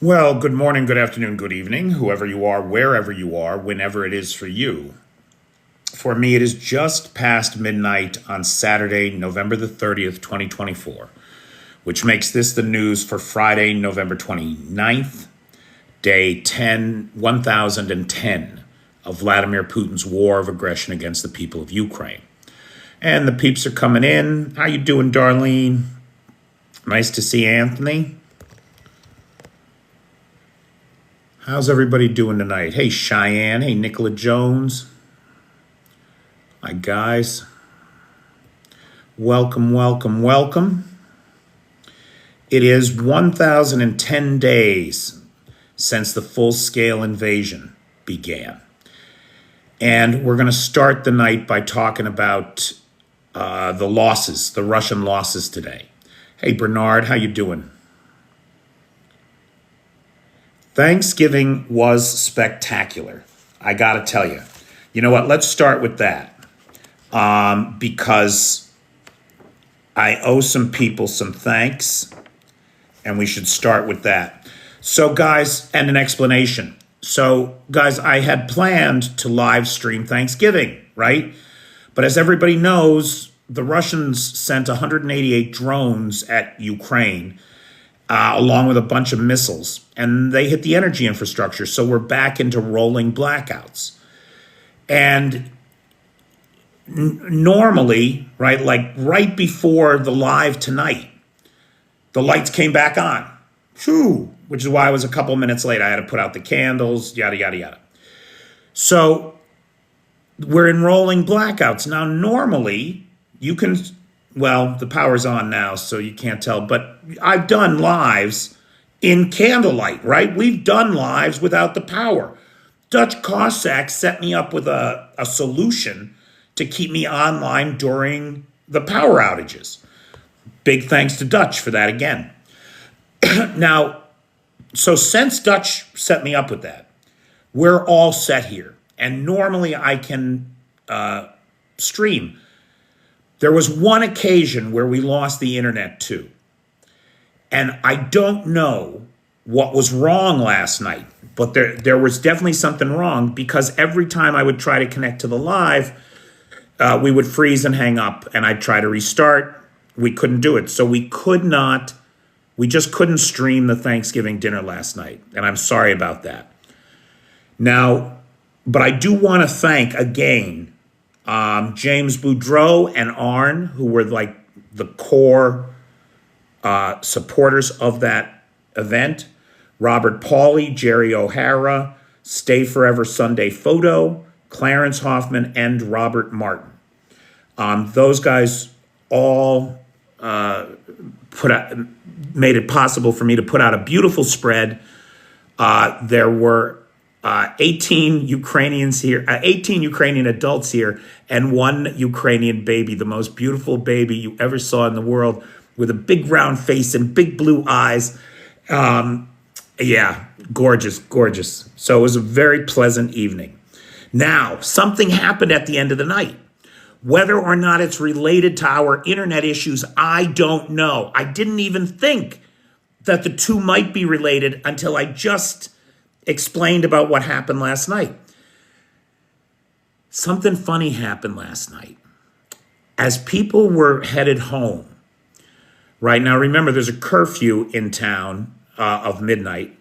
Well, good morning, good afternoon, good evening, whoever you are, wherever you are, whenever it is for you. For me, it is just past midnight on Saturday, November the 30th, 2024, which makes this the news for Friday, November 29th, day 1010 of Vladimir Putin's war of aggression against the people of Ukraine. And the peeps are coming in. How you doing, Darlene? Nice to see Anthony. How's everybody doing tonight? Hey, Cheyenne. Hey, Nicola Jones. Hi, guys. Welcome, welcome, welcome. It is 1,010 days since the full-scale invasion began. And we're going to start the night by talking about the losses, the Russian losses today. Hey, Bernard, how you doing? Thanksgiving was spectacular. I got to tell you. You know what? Let's start with that because I owe some people some thanks, and we should start with that. So, guys, and an explanation. So, guys, I had planned to live stream Thanksgiving, right? But as everybody knows, the Russians sent 188 drones at Ukraine, along with a bunch of missiles, and they hit the energy infrastructure. So we're back into rolling blackouts. And normally, right, like right before the live tonight, the lights came back on. Phew, which is why I was a couple minutes late. I had to put out the candles, yada, yada, yada. So we're in rolling blackouts. Now, normally, you can... Well, the power's on now, so you can't tell. But I've done lives in candlelight, right? We've done lives without the power. Dutch Cossack set me up with a solution to keep me online during the power outages. Big thanks to Dutch for that again. Now, so since Dutch set me up with that, we're all set here. And normally I can stream. There was one occasion where we lost the internet too. And I don't know what was wrong last night, but there was definitely something wrong because every time I would try to connect to the live, we would freeze and hang up, and I'd try to restart. We couldn't do it. So we just couldn't stream the Thanksgiving dinner last night. And I'm sorry about that. Now, but I do want to thank again James Boudreau and Arn, who were like the core supporters of that event. Robert Pauley, Jerry O'Hara, Stay Forever Sunday Photo, Clarence Hoffman, and Robert Martin. Those guys all made it possible for me to put out a beautiful spread. There were 18 Ukrainians here, 18 Ukrainian adults here, and one Ukrainian baby, the most beautiful baby you ever saw in the world, with a big round face and big blue eyes. Yeah, gorgeous, gorgeous. So it was a very pleasant evening. Now, something happened at the end of the night. Whether or not it's related to our internet issues, I don't know. I didn't even think that the two might be related until I just explained about what happened last night. Something funny happened last night. As people were headed home, right now, remember there's a curfew in town of midnight,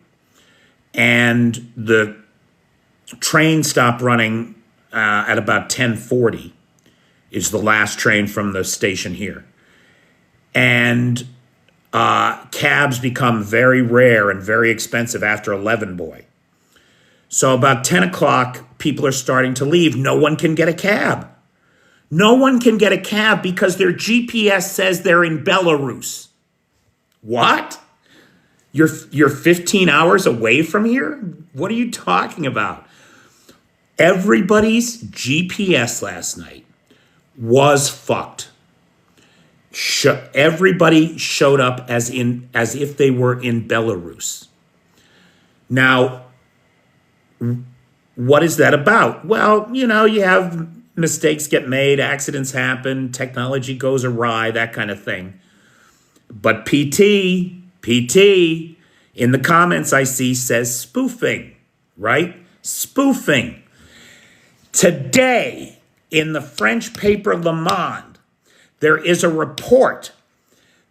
and the train stopped running at about 10:40 is the last train from the station here. And cabs become very rare and very expensive after 11 boy. So about 10 o'clock, people are starting to leave. No one can get a cab. No one can get a cab because their GPS says they're in Belarus. What? You're 15 hours away from here? What are you talking about? Everybody's GPS last night was fucked. Everybody showed up as if they were in Belarus. Now, what is that about? Well, you have mistakes get made, accidents happen, technology goes awry, that kind of thing. But PT, In the comments I see says spoofing, right? Spoofing. Today, in the French paper Le Monde, there is a report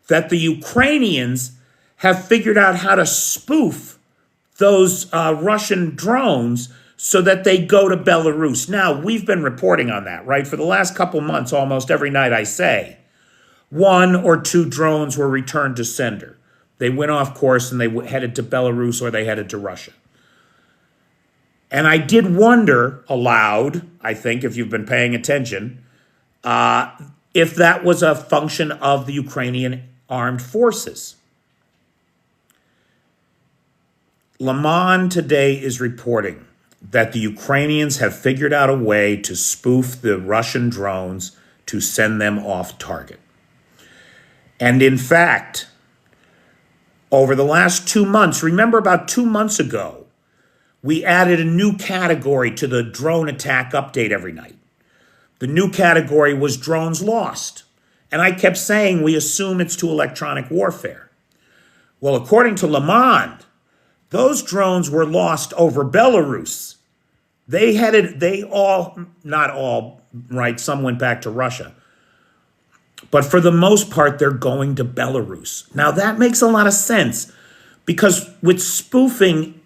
that the Ukrainians have figured out how to spoof those Russian drones so that they go to Belarus. Now, we've been reporting on that, right? For the last couple months, almost every night I say, 1 or 2 drones were returned to sender. They went off course and they headed to Belarus or they headed to Russia. And I did wonder aloud, I think, if you've been paying attention, if that was a function of the Ukrainian armed forces. Le Monde today is reporting that the Ukrainians have figured out a way to spoof the Russian drones to send them off target. And in fact, over the last 2 months, remember about 2 months ago, we added a new category to the drone attack update every night. The new category was drones lost. And I kept saying we assume it's to electronic warfare. Well, according to Le Monde, those drones were lost over Belarus. Not all, right, some went back to Russia. But for the most part, they're going to Belarus. Now, that makes a lot of sense because with spoofing,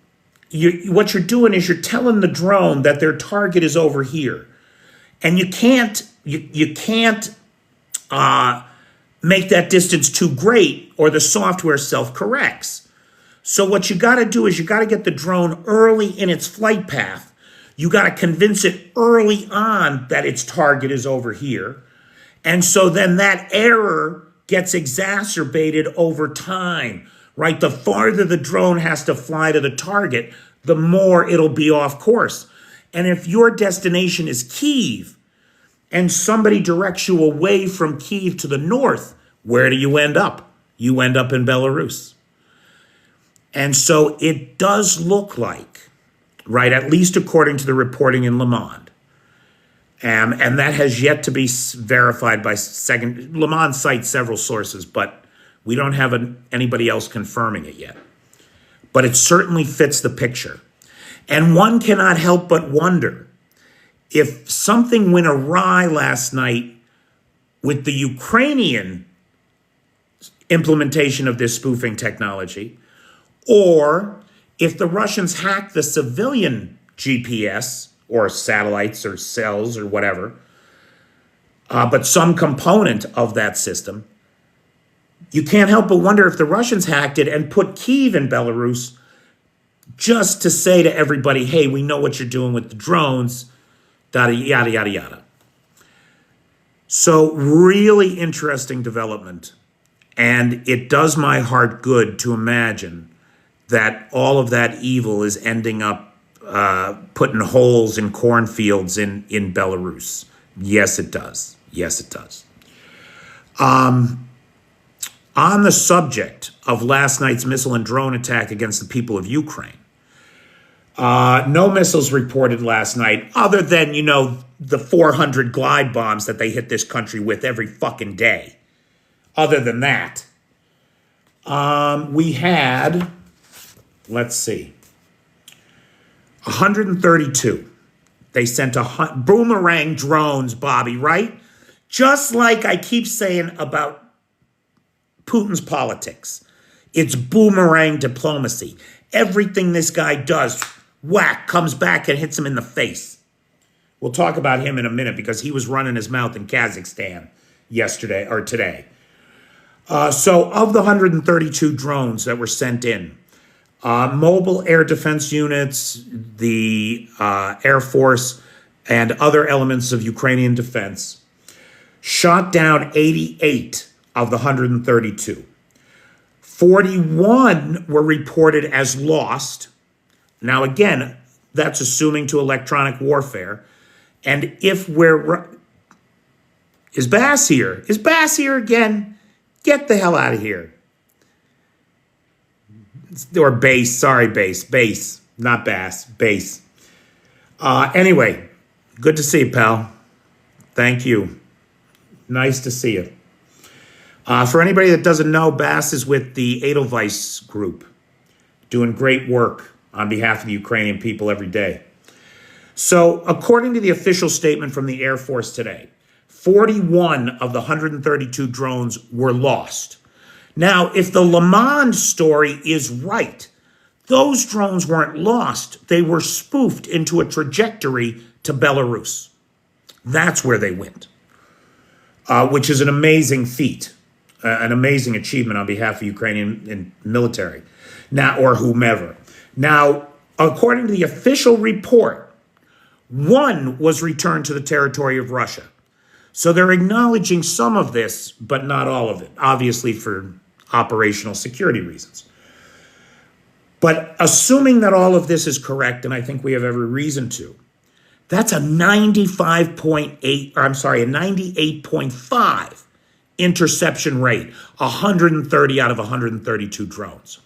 what you're doing is you're telling the drone that their target is over here. And you can't make that distance too great or the software self-corrects. So what you got to do is you got to get the drone early in its flight path. You got to convince it early on that its target is over here. And so then that error gets exacerbated over time, right? The farther the drone has to fly to the target, the more it'll be off course. And if your destination is Kyiv and somebody directs you away from Kyiv to the north, where do you end up? You end up in Belarus. And so it does look like, right, at least according to the reporting in Le Monde, and that has yet to be verified by Le Monde cites several sources, but we don't have anybody else confirming it yet. But it certainly fits the picture. And one cannot help but wonder if something went awry last night with the Ukrainian implementation of this spoofing technology, or if the Russians hacked the civilian GPS or satellites or cells or whatever, but some component of that system, you can't help but wonder if the Russians hacked it and put Kyiv in Belarus just to say to everybody, hey, we know what you're doing with the drones, yada, yada, yada, yada. So really interesting development. And it does my heart good to imagine that all of that evil is ending up putting holes in cornfields in Belarus. Yes, it does. Yes, it does. On the subject of last night's missile and drone attack against the people of Ukraine, no missiles reported last night other than, the 400 glide bombs that they hit this country with every fucking day. Other than that, we had, let's see, 132. They sent boomerang drones, Bobby, right? Just like I keep saying about Putin's politics. It's boomerang diplomacy. Everything this guy does, whack, comes back and hits him in the face. We'll talk about him in a minute because he was running his mouth in Kazakhstan yesterday or today. So of the 132 drones that were sent in, mobile air defense units, the Air Force, and other elements of Ukrainian defense shot down 88 of the 132. 41 were reported as lost. Now, again, that's assuming to electronic warfare. And if is Bass here? Is Bass here again? Get the hell out of here. Or Bass, sorry, Bass, not Bass, Bass. Anyway, good to see you, pal. Thank you. Nice to see you. For anybody that doesn't know, Bass is with the Edelweiss group. doing great work on behalf of the Ukrainian people every day. So, according to the official statement from the Air Force today, 41 of the 132 drones were lost. Now, if the Le Monde story is right, those drones weren't lost. They were spoofed into a trajectory to Belarus. That's where they went, which is an amazing feat, an amazing achievement on behalf of the Ukrainian military, now or whomever. Now, according to the official report, one was returned to the territory of Russia. So they're acknowledging some of this, but not all of it, obviously for operational security reasons. But assuming that all of this is correct, and I think we have every reason to, that's a 98.5 interception rate, 130 out of 132 drones.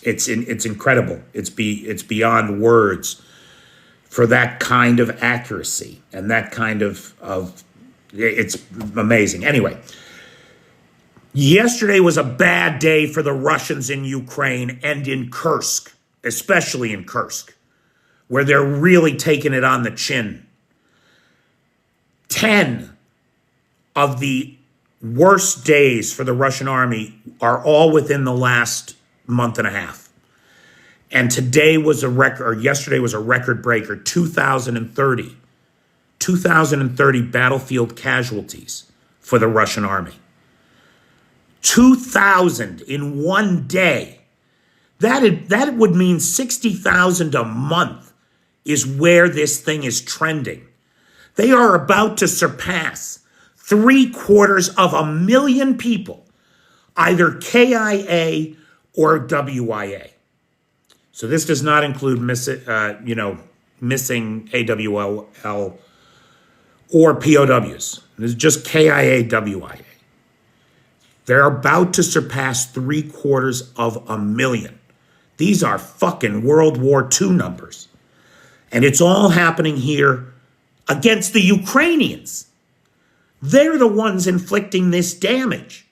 It's incredible. It's beyond words for that kind of accuracy and that kind of it's amazing. Anyway, yesterday was a bad day for the Russians in Ukraine and in Kursk, especially in Kursk, where they're really taking it on the chin. 10 of the worst days for the Russian army are all within the last month and a half. And today was a record, or yesterday was a record breaker, 2,030 battlefield casualties for the Russian army. 2,000 in one day. That would mean 60,000 a month is where this thing is trending. They are about to surpass 750,000 people, either KIA or WIA. So this does not include missing AWL or POWs. This is just KIA, WIA. They're about to surpass 750,000. These are fucking World War II numbers. And it's all happening here against the Ukrainians. They're the ones inflicting this damage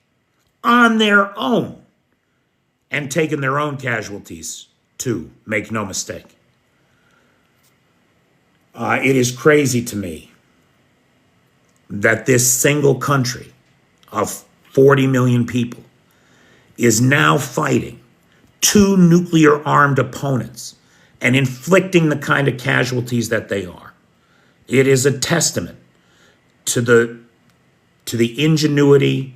on their own and taking their own casualties too, make no mistake. It is crazy to me that this single country of 40 million people is now fighting two nuclear-armed opponents and inflicting the kind of casualties that they are. It is a testament to the ingenuity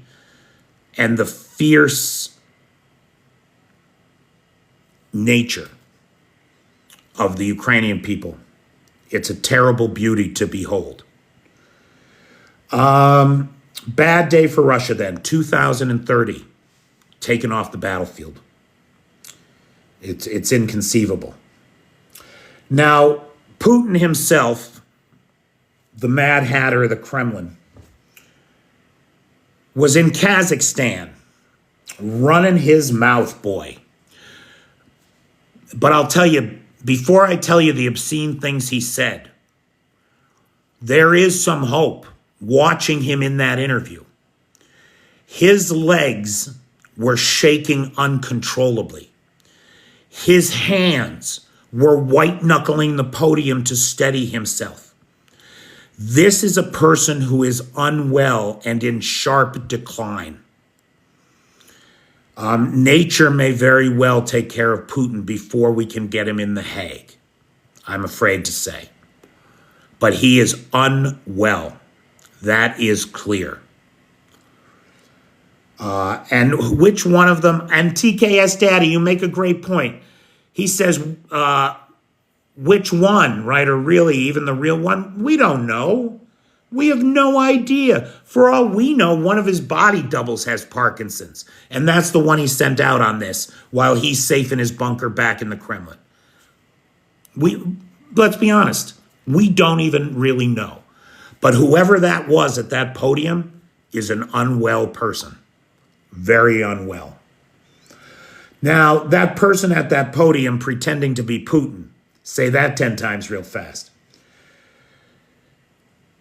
and the fierce nature of the Ukrainian people. It's a terrible beauty to behold. Bad day for Russia then. 2,030 taken off the battlefield. It's inconceivable. Now, Putin himself, the Mad Hatter of the Kremlin, was in Kazakhstan running his mouth, boy. But I'll tell you, before I tell you the obscene things he said, there is some hope watching him in that interview. His legs were shaking uncontrollably. His hands were white-knuckling the podium to steady himself. This is a person who is unwell and in sharp decline. Nature may very well take care of Putin before we can get him in The Hague, I'm afraid to say. But he is unwell. That is clear. And which one of them, and TKS Daddy, you make a great point. He says, which one, right, or really even the real one? We don't know. We have no idea. For all we know, one of his body doubles has Parkinson's. And that's the one he sent out on this while he's safe in his bunker back in the Kremlin. Let's be honest, we don't even really know. But whoever that was at that podium is an unwell person. Very unwell. Now, that person at that podium pretending to be Putin, say that 10 times real fast,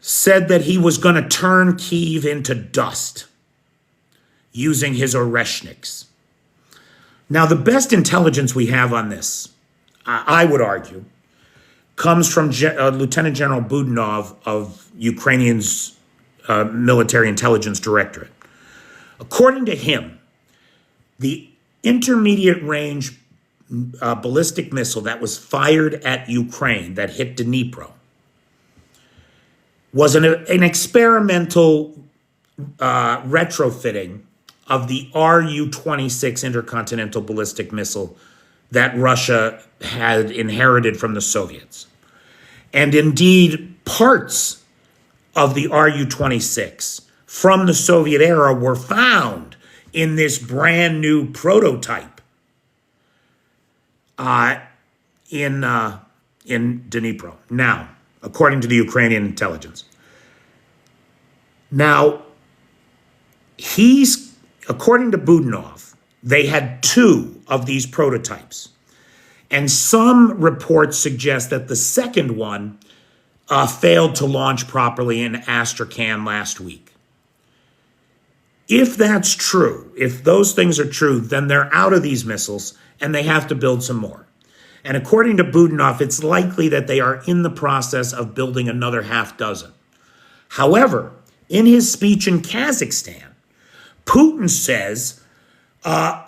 said that he was going to turn Kyiv into dust using his Oreshniks. Now, the best intelligence we have on this, I would argue, comes from Lieutenant General Budanov of Ukrainian's military intelligence directorate. According to him, the intermediate range ballistic missile that was fired at Ukraine that hit Dnipro was an experimental retrofitting of the Ru-26 intercontinental ballistic missile that Russia had inherited from the Soviets. And indeed, parts of the Ru-26 from the Soviet era were found in this brand new prototype in Dnipro. Now, according to the Ukrainian intelligence. Now, according to Budanov, they had 2 of these prototypes. And some reports suggest that the second one failed to launch properly in Astrakhan last week. If that's true, if those things are true, then they're out of these missiles and they have to build some more. And according to Budanov, it's likely that they are in the process of building another half dozen. However, in his speech in Kazakhstan, Putin says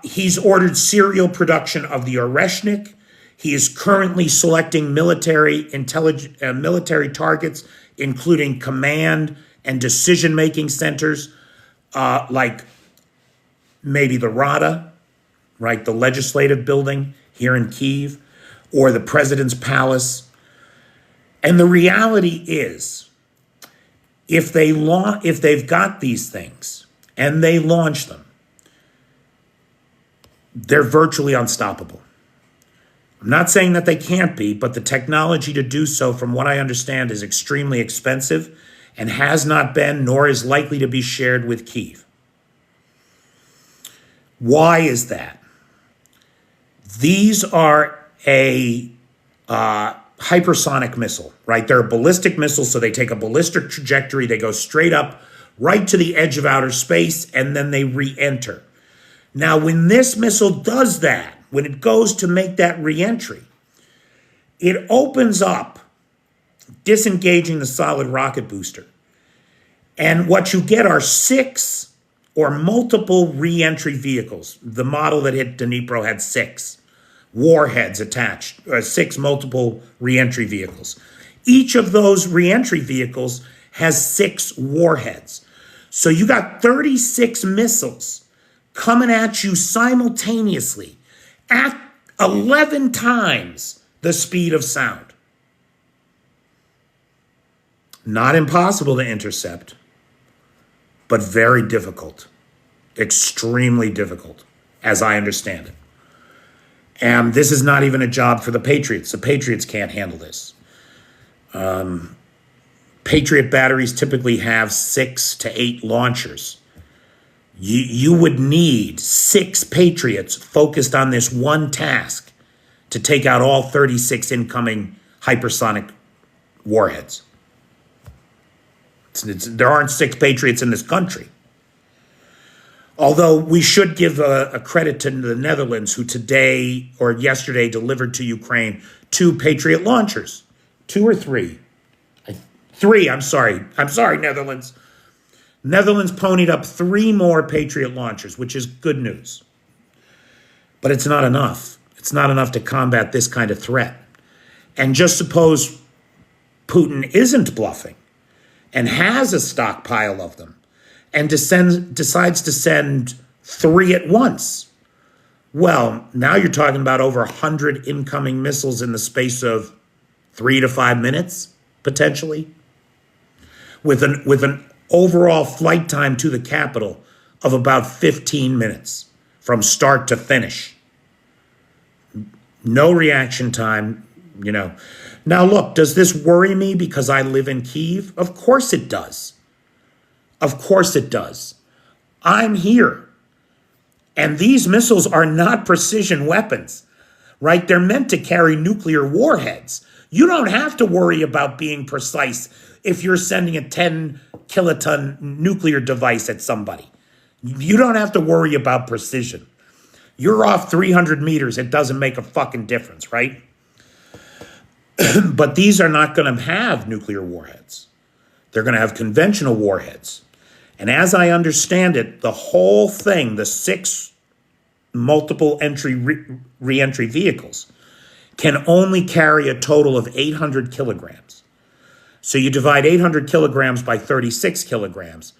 he's ordered serial production of the Oreshnik. He is currently selecting military targets, including command and decision-making centers, like maybe the Rada, right, the legislative building here in Kyiv, or the president's palace. And the reality is, if they've got these things and they launch them, they're virtually unstoppable. I'm not saying that they can't be, but the technology to do so, from what I understand, is extremely expensive and has not been, nor is likely to be shared with Kyiv. Why is that? These are a hypersonic missile, right? They're a ballistic missile, so they take a ballistic trajectory, they go straight up, right to the edge of outer space, and then they re-enter. Now, when this missile does that, when it goes to make that re-entry, it opens up, disengaging the solid rocket booster. And what you get are 6 or multiple re-entry vehicles. The model that hit Dnipro had 6 warheads attached, 6 multiple re-entry vehicles. Each of those re-entry vehicles has 6 warheads. So you got 36 missiles coming at you simultaneously at 11 times the speed of sound. Not impossible to intercept, but very difficult, extremely difficult, as I understand it. And this is not even a job for the Patriots. The Patriots can't handle this. Patriot batteries typically have 6 to 8 launchers. You would need 6 Patriots focused on this one task to take out all 36 incoming hypersonic warheads. There aren't 6 Patriots in this country. Although we should give a credit to the Netherlands, who today or yesterday delivered to Ukraine 2 Patriot launchers. 2 or 3? 3, I'm sorry, Netherlands. Netherlands ponied up 3 more Patriot launchers, which is good news. But it's not enough. It's not enough to combat this kind of threat. And just suppose Putin isn't bluffing and has a stockpile of them and decides to send 3 at once. Well, now you're talking about over 100 incoming missiles in the space of 3 to 5 minutes, potentially, with an overall flight time to the capital of about 15 minutes from start to finish. No reaction time, you know. Now, look, does this worry me because I live in Kyiv? Of course it does. Of course it does. I'm here. And these missiles are not precision weapons, right? They're meant to carry nuclear warheads. You don't have to worry about being precise if you're sending a 10-kiloton nuclear device at somebody. You don't have to worry about precision. You're off 300 meters. It doesn't make a fucking difference, right? But these are not going to have nuclear warheads. They're going to have conventional warheads. And as I understand it, the whole thing, the 6 multiple entry re-entry vehicles, can only carry a total of 800 kilograms. So you divide 800 kilograms by 36 kilograms,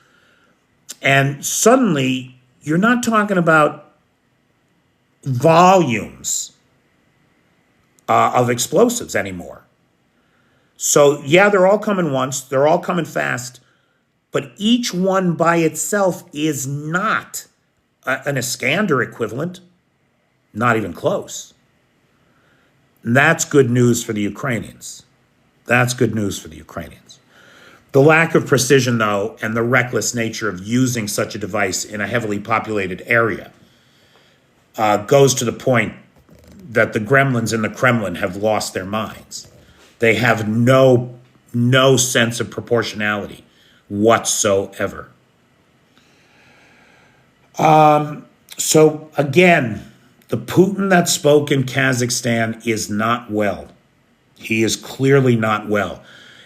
and suddenly you're not talking about volumes of explosives anymore. So yeah, they're all coming once, they're all coming fast, but each one by itself is not an Iskander equivalent, not even close. And that's good news for the Ukrainians. That's good news for the Ukrainians. The lack of precision, though, and the reckless nature of using such a device in a heavily populated area goes to the point that the gremlins in the Kremlin have lost their minds. They have no sense of proportionality whatsoever. So again, the Putin that spoke in Kazakhstan is not well. He is clearly not well.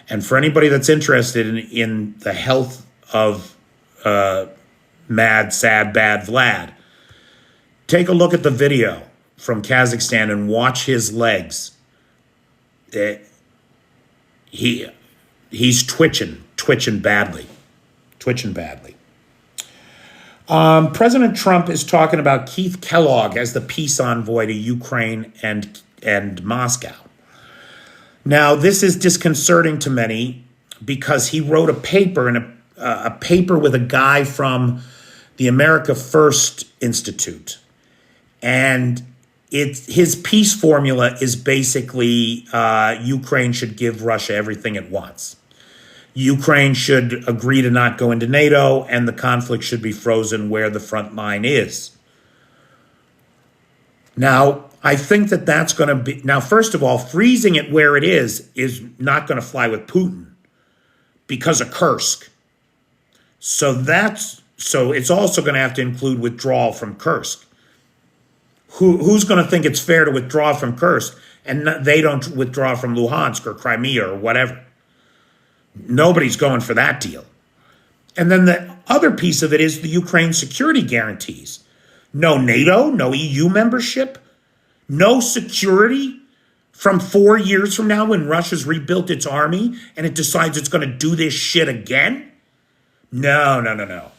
And for anybody that's interested in the health of mad, sad, bad Vlad, take a look at the video from Kazakhstan and watch his legs. He's twitching badly. President Trump is talking about Keith Kellogg as the peace envoy to Ukraine and Moscow. Now, this is disconcerting to many because he wrote a paper a paper with a guy from the America First Institute, and his peace formula is basically Ukraine should give Russia everything it wants. Ukraine should agree to not go into NATO, and the conflict should be frozen where the front line is. Now, I think that's going to be... Now, first of all, freezing it where it is not going to fly with Putin because of Kursk. So it's also going to have to include withdrawal from Kursk. Who's going to think it's fair to withdraw from Kursk and they don't withdraw from Luhansk or Crimea or whatever? Nobody's going for that deal. And then the other piece of it is the Ukraine security guarantees. No NATO, no EU membership, no security from 4 years from now when Russia's rebuilt its army and it decides it's going to do this shit again? No.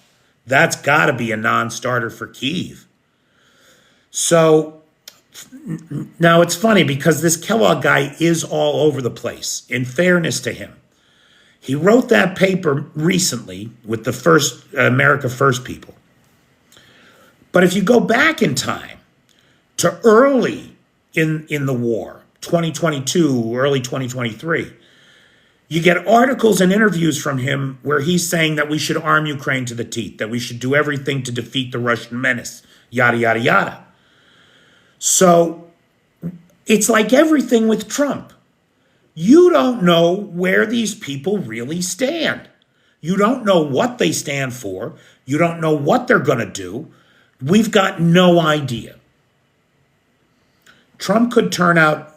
That's got to be a non-starter for Kyiv. So now it's funny because this Kellogg guy is all over the place, in fairness to him. He wrote that paper recently with the first America First people. But if you go back in time to early in the war, 2022, early 2023, you get articles and interviews from him where he's saying that we should arm Ukraine to the teeth, that we should do everything to defeat the Russian menace, yada, yada, yada. So it's like everything with Trump. You don't know where these people really stand. You don't know what they stand for. You don't know what they're going to do. We've got no idea. Trump could turn out,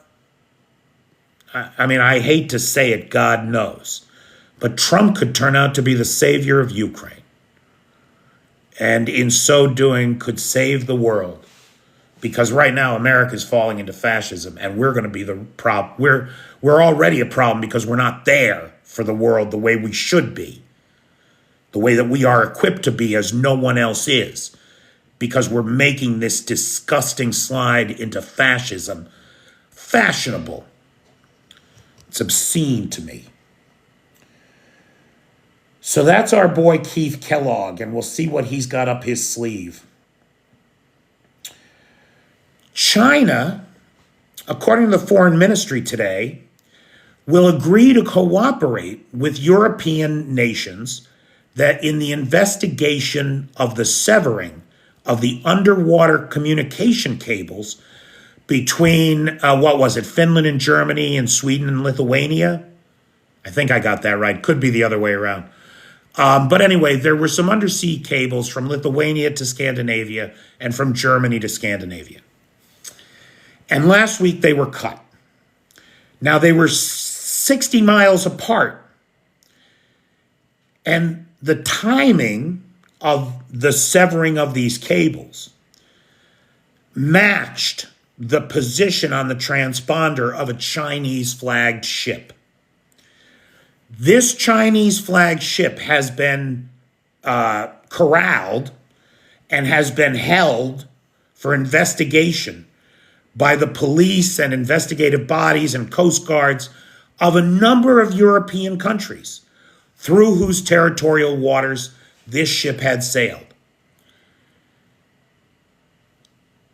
I hate to say it, God knows, but Trump could turn out to be the savior of Ukraine. And in so doing, could save the world. Because right now, America's falling into fascism, and we're going to be the problem. We're already a problem because we're not there for the world the way we should be, the way that we are equipped to be as no one else is, because we're making this disgusting slide into fascism fashionable. It's obscene to me. So that's our boy Keith Kellogg, and we'll see what he's got up his sleeve. China, according to the foreign ministry today, will agree to cooperate with European nations that in the investigation of the severing of the underwater communication cables between, Finland and Germany and Sweden and Lithuania? I think I got that right. Could be the other way around. But anyway, there were some undersea cables from Lithuania to Scandinavia and from Germany to Scandinavia. And last week they were cut. Now they were 60 miles apart. And the timing of the severing of these cables matched the position on the transponder of a Chinese flagged ship. This Chinese flagged ship has been corralled and has been held for investigation by the police and investigative bodies and coast guards of a number of European countries through whose territorial waters this ship had sailed.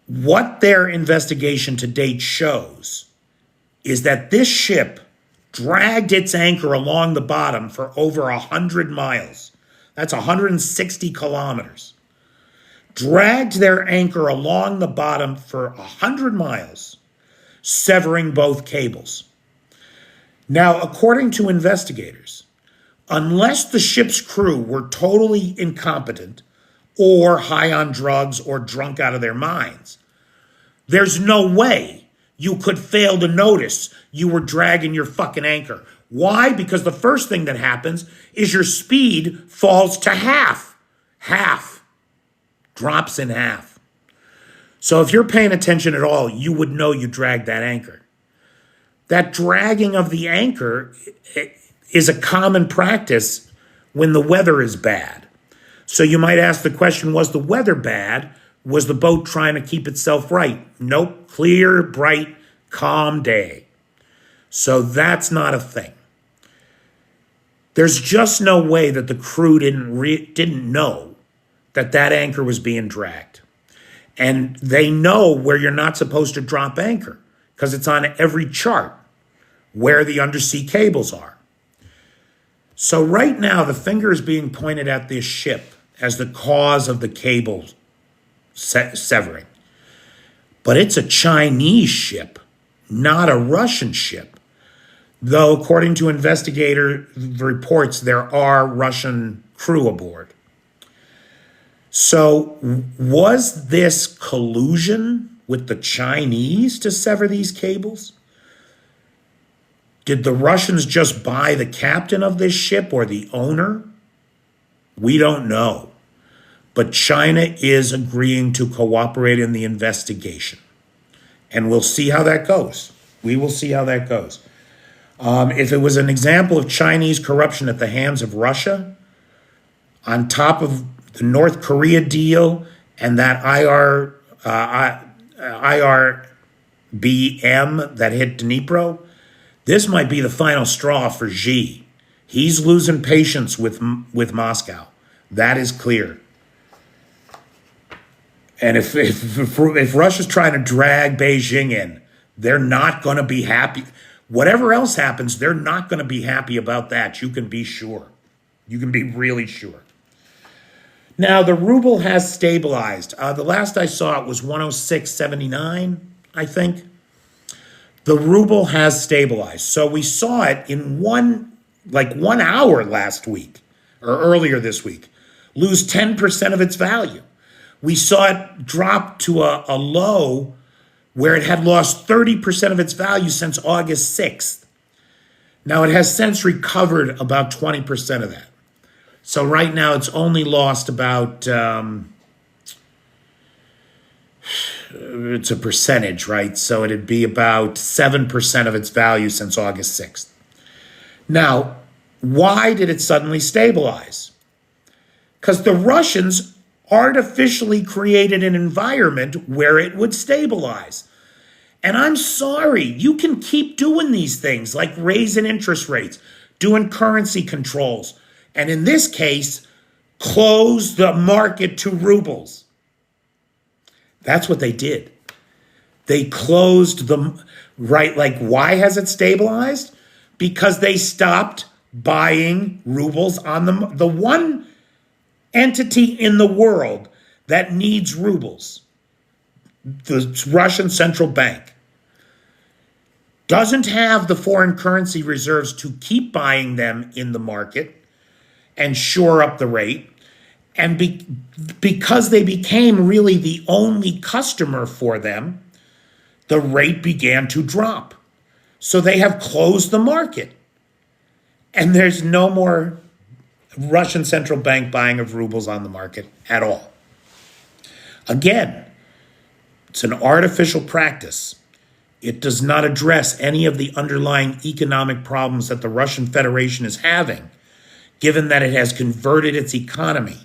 What their investigation to date shows is that this ship dragged its anchor along the bottom for over 100 miles. That's 160 kilometers. Dragged their anchor along the bottom for 100 miles, severing both cables. Now, according to investigators, unless the ship's crew were totally incompetent or high on drugs or drunk out of their minds, there's no way you could fail to notice you were dragging your fucking anchor. Why? Because the first thing that happens is your speed falls to half. Drops in half. So if you're paying attention at all, you would know you dragged that anchor. That dragging of the anchor is a common practice when the weather is bad. So you might ask the question, was the weather bad? Was the boat trying to keep itself right? Nope. Clear, bright, calm day. So that's not a thing. There's just no way that the crew didn't know that anchor was being dragged. And they know where you're not supposed to drop anchor because it's on every chart where the undersea cables are. So right now, the finger is being pointed at this ship as the cause of the cable severing. But it's a Chinese ship, not a Russian ship. Though, according to investigator reports, there are Russian crew aboard. So was this collusion with the Chinese to sever these cables? Did the Russians just buy the captain of this ship or the owner? We don't know. But China is agreeing to cooperate in the investigation. And we'll see how that goes. We will see how that goes. If it was an example of Chinese corruption at the hands of Russia, on top of the North Korea deal and that IRBM that hit Dnipro, this might be the final straw for Xi. He's losing patience with Moscow. That is clear. And if Russia's trying to drag Beijing in, they're not going to be happy. Whatever else happens, they're not going to be happy about that. You can be sure. You can be really sure. Now, the ruble has stabilized. The last I saw it was 106.79, I think. The ruble has stabilized. So we saw it in 1 hour last week, or earlier this week, lose 10% of its value. We saw it drop to a low where it had lost 30% of its value since August 6th. Now, it has since recovered about 20% of that. So right now, it's only lost about, it's a percentage, right? So it'd be about 7% of its value since August 6th. Now, why did it suddenly stabilize? Because the Russians artificially created an environment where it would stabilize. And I'm sorry, you can keep doing these things like raising interest rates, doing currency controls, and in this case, close the market to rubles. That's what they did. They closed the, right, like why has it stabilized? Because they stopped buying rubles on the one entity in the world that needs rubles, the Russian central bank, doesn't have the foreign currency reserves to keep buying them in the market. and shore up the rate. And because they became really the only customer for them, the rate began to drop. So they have closed the market. And there's no more Russian central bank buying of rubles on the market at all. Again, it's an artificial practice. It does not address any of the underlying economic problems that the Russian Federation is having, given that it has converted its economy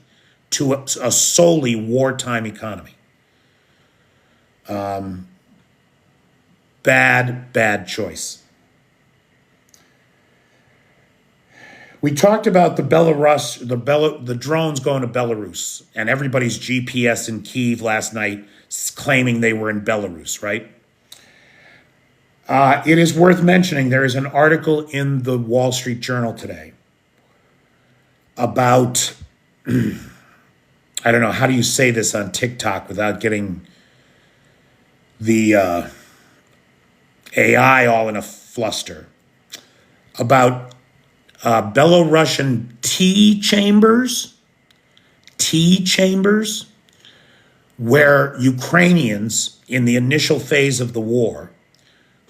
to a solely wartime economy. Bad choice. We talked about the drones going to Belarus, and everybody's GPS in Kyiv last night claiming they were in Belarus, right? It is worth mentioning there is an article in the Wall Street Journal today about, I don't know, how do you say this on TikTok without getting the AI all in a fluster, about Belarusian tea chambers, where Ukrainians in the initial phase of the war,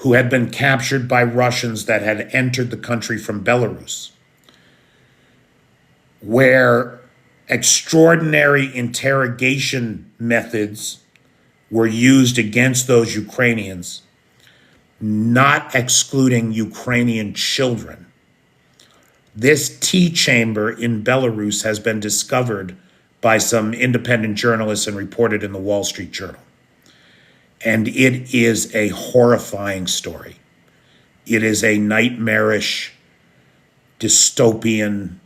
who had been captured by Russians that had entered the country from Belarus, where extraordinary interrogation methods were used against those Ukrainians, not excluding Ukrainian children. This tea chamber in Belarus has been discovered by some independent journalists and reported in the Wall Street Journal. And it is a horrifying story. It is a nightmarish, dystopian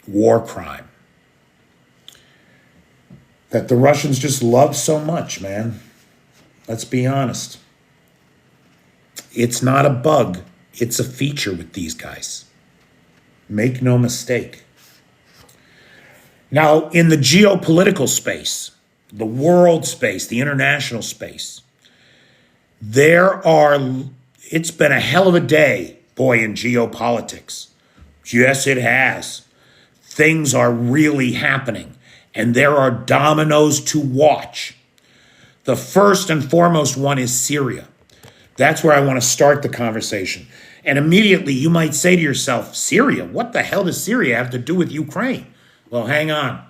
war crime that the Russians just love so much, man. Let's be honest. It's not a bug. It's a feature with these guys. Make no mistake. Now, in the geopolitical space, the world space, the international space, it's been a hell of a day, boy, in geopolitics. Yes, it has. Things are really happening, and there are dominoes to watch. The first and foremost one is Syria. That's where I want to start the conversation. And immediately you might say to yourself, Syria? What the hell does Syria have to do with Ukraine? Well, hang on.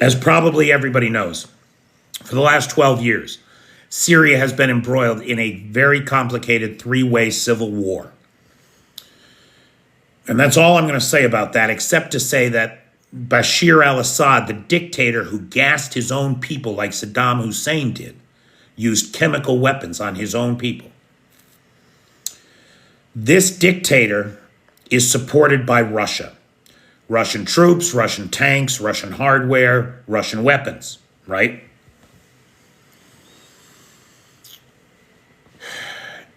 As probably everybody knows, for the last 12 years, Syria has been embroiled in a very complicated three-way civil war. And that's all I'm going to say about that, except to say that Bashar al-Assad, the dictator who gassed his own people like Saddam Hussein did, used chemical weapons on his own people. This dictator is supported by Russia. Russian troops, Russian tanks, Russian hardware, Russian weapons, right?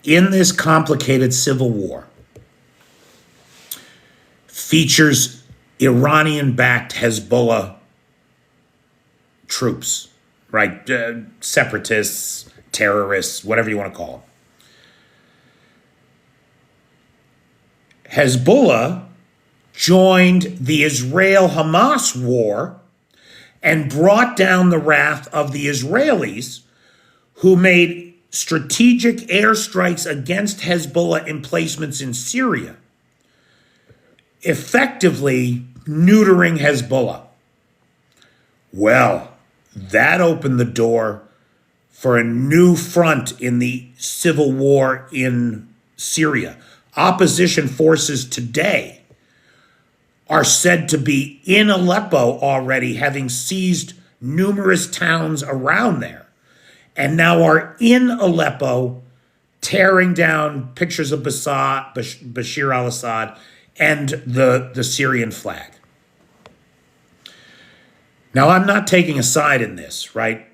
In this complicated civil war, features Iranian-backed Hezbollah troops, right? Separatists, terrorists, whatever you want to call them. Hezbollah joined the Israel-Hamas war and brought down the wrath of the Israelis, who made strategic airstrikes against Hezbollah emplacements in Syria, effectively neutering Hezbollah. Well, that opened the door for a new front in the civil war in Syria. Opposition forces today are said to be in Aleppo already, having seized numerous towns around there, and now are in Aleppo tearing down pictures of Bashar al-Assad and the Syrian flag. Now, I'm not taking a side in this, right?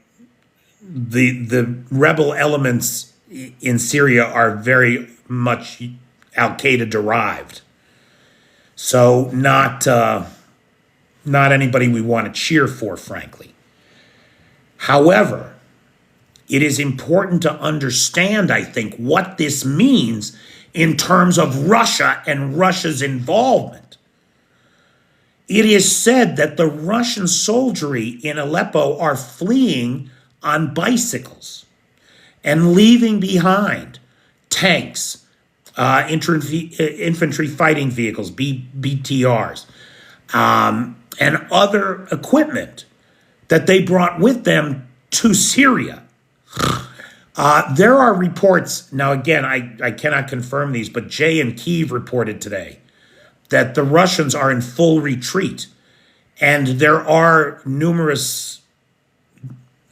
The rebel elements in Syria are very much Al-Qaeda derived. So not anybody we want to cheer for, frankly. However, it is important to understand, I think, what this means in terms of Russia and Russia's involvement. It is said that the Russian soldiery in Aleppo are fleeing on bicycles and leaving behind tanks, infantry fighting vehicles, BTRs, and other equipment that they brought with them to Syria. There are reports, now again, I cannot confirm these, but Jay and Kyiv reported today that the Russians are in full retreat. And there are numerous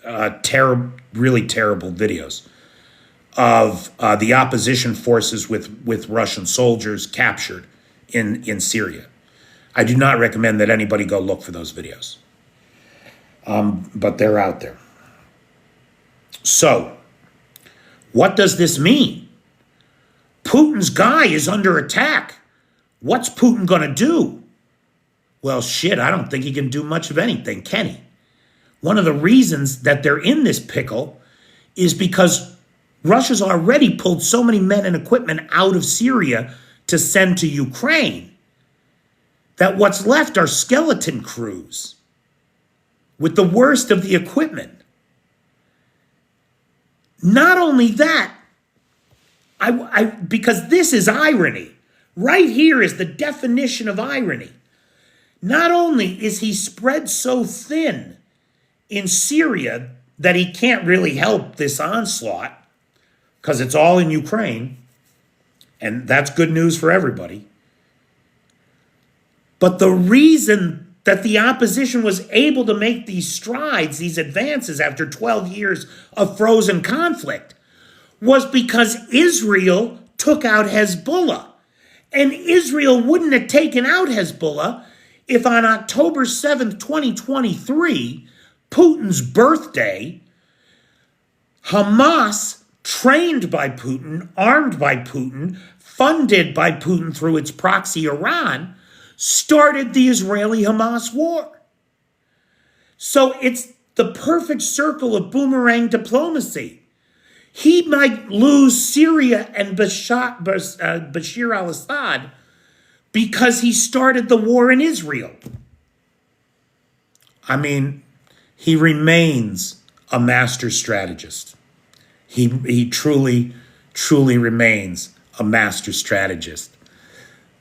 really terrible videos of the opposition forces with Russian soldiers captured in Syria. I do not recommend that anybody go look for those videos. But they're out there. So, what does this mean? Putin's guy is under attack. What's Putin going to do? Well, shit, I don't think he can do much of anything, can he? One of the reasons that they're in this pickle is because Russia's already pulled so many men and equipment out of Syria to send to Ukraine that what's left are skeleton crews with the worst of the equipment. Not only that, because this is irony. Right here is the definition of irony. Not only is he spread so thin in Syria that he can't really help this onslaught, because it's all in Ukraine, and that's good news for everybody. But the reason that the opposition was able to make these strides, these advances after 12 years of frozen conflict, was because Israel took out Hezbollah. And Israel wouldn't have taken out Hezbollah if on October 7th, 2023, Putin's birthday, Hamas, trained by Putin, armed by Putin, funded by Putin through its proxy Iran, started the Israeli-Hamas war. So it's the perfect circle of boomerang diplomacy. He might lose Syria and Bashir al-Assad because he started the war in Israel. I mean, he remains a master strategist. He truly, truly remains a master strategist.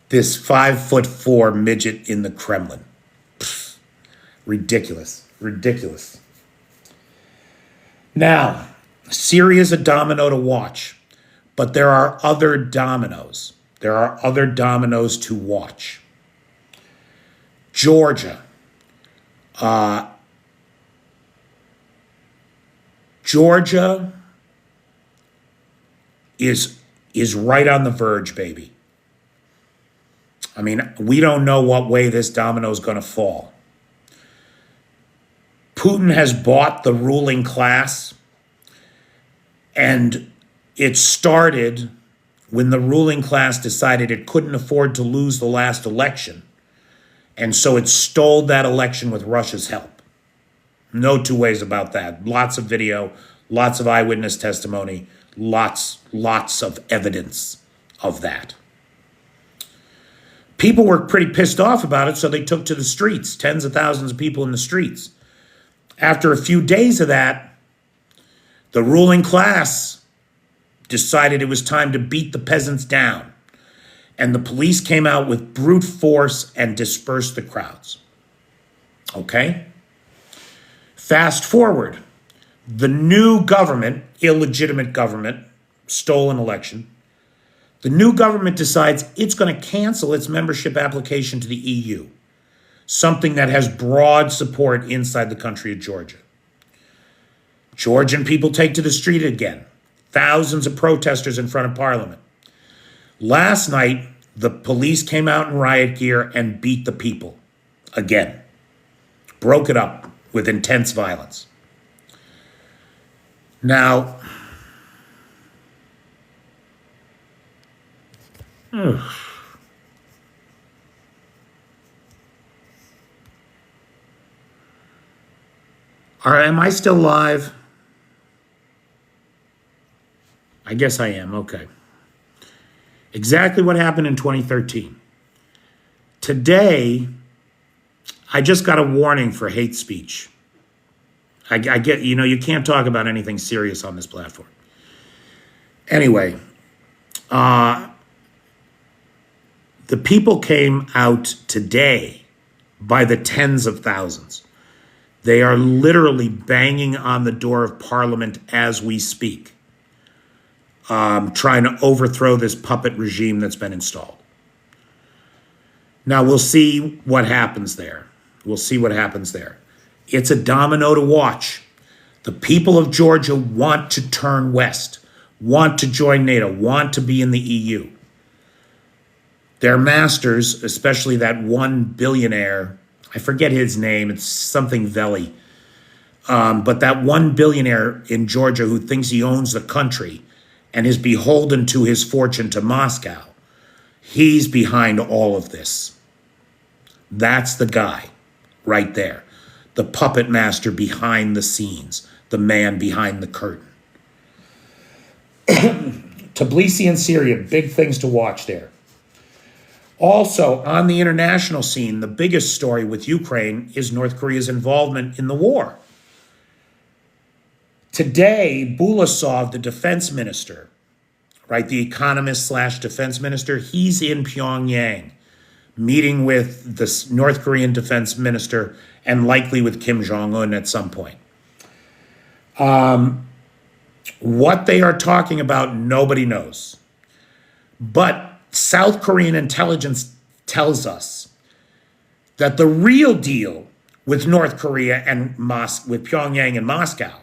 This 5'4" midget in the Kremlin. Pfft, ridiculous, ridiculous. Now, Syria's a domino to watch, but there are other dominoes. There are other dominoes to watch. Georgia. Georgia is right on the verge, baby. I mean, we don't know what way this domino is going to fall. Putin has bought the ruling class, and it started when the ruling class decided it couldn't afford to lose the last election. And so it stole that election with Russia's help. No two ways about that. Lots of video, lots of eyewitness testimony, lots of evidence of that. People were pretty pissed off about it, so they took to the streets, tens of thousands of people in the streets. After a few days of that, the ruling class decided it was time to beat the peasants down. And the police came out with brute force and dispersed the crowds. Okay? Fast forward. The new government, illegitimate government, stolen election, the new government decides it's going to cancel its membership application to the EU, something that has broad support inside the country of Georgia. Georgian people take to the street again. Thousands of protesters in front of Parliament. Last night, the police came out in riot gear and beat the people again. Broke it up with intense violence. Now, am I still live? I guess I am. Okay. Exactly what happened in 2013. Today, I just got a warning for hate speech. I get, you can't talk about anything serious on this platform. Anyway, the people came out today by the tens of thousands. They are literally banging on the door of Parliament as we speak, trying to overthrow this puppet regime that's been installed. Now, we'll see what happens there. It's a domino to watch. The people of Georgia want to turn west, want to join NATO, want to be in the EU. Their masters, especially that one billionaire, I forget his name, it's something Veli, but that one billionaire in Georgia who thinks he owns the country and is beholden to his fortune to Moscow, he's behind all of this. That's the guy right there, the puppet master behind the scenes, the man behind the curtain. Tbilisi and Syria, big things to watch there. Also, on the international scene, the biggest story with Ukraine is North Korea's involvement in the war. Today, Bulasov, the defense minister, right, the economist / defense minister, he's in Pyongyang, meeting with the North Korean defense minister and likely with Kim Jong-un at some point. What they are talking about, nobody knows. But South Korean intelligence tells us that the real deal with North Korea and with Pyongyang and Moscow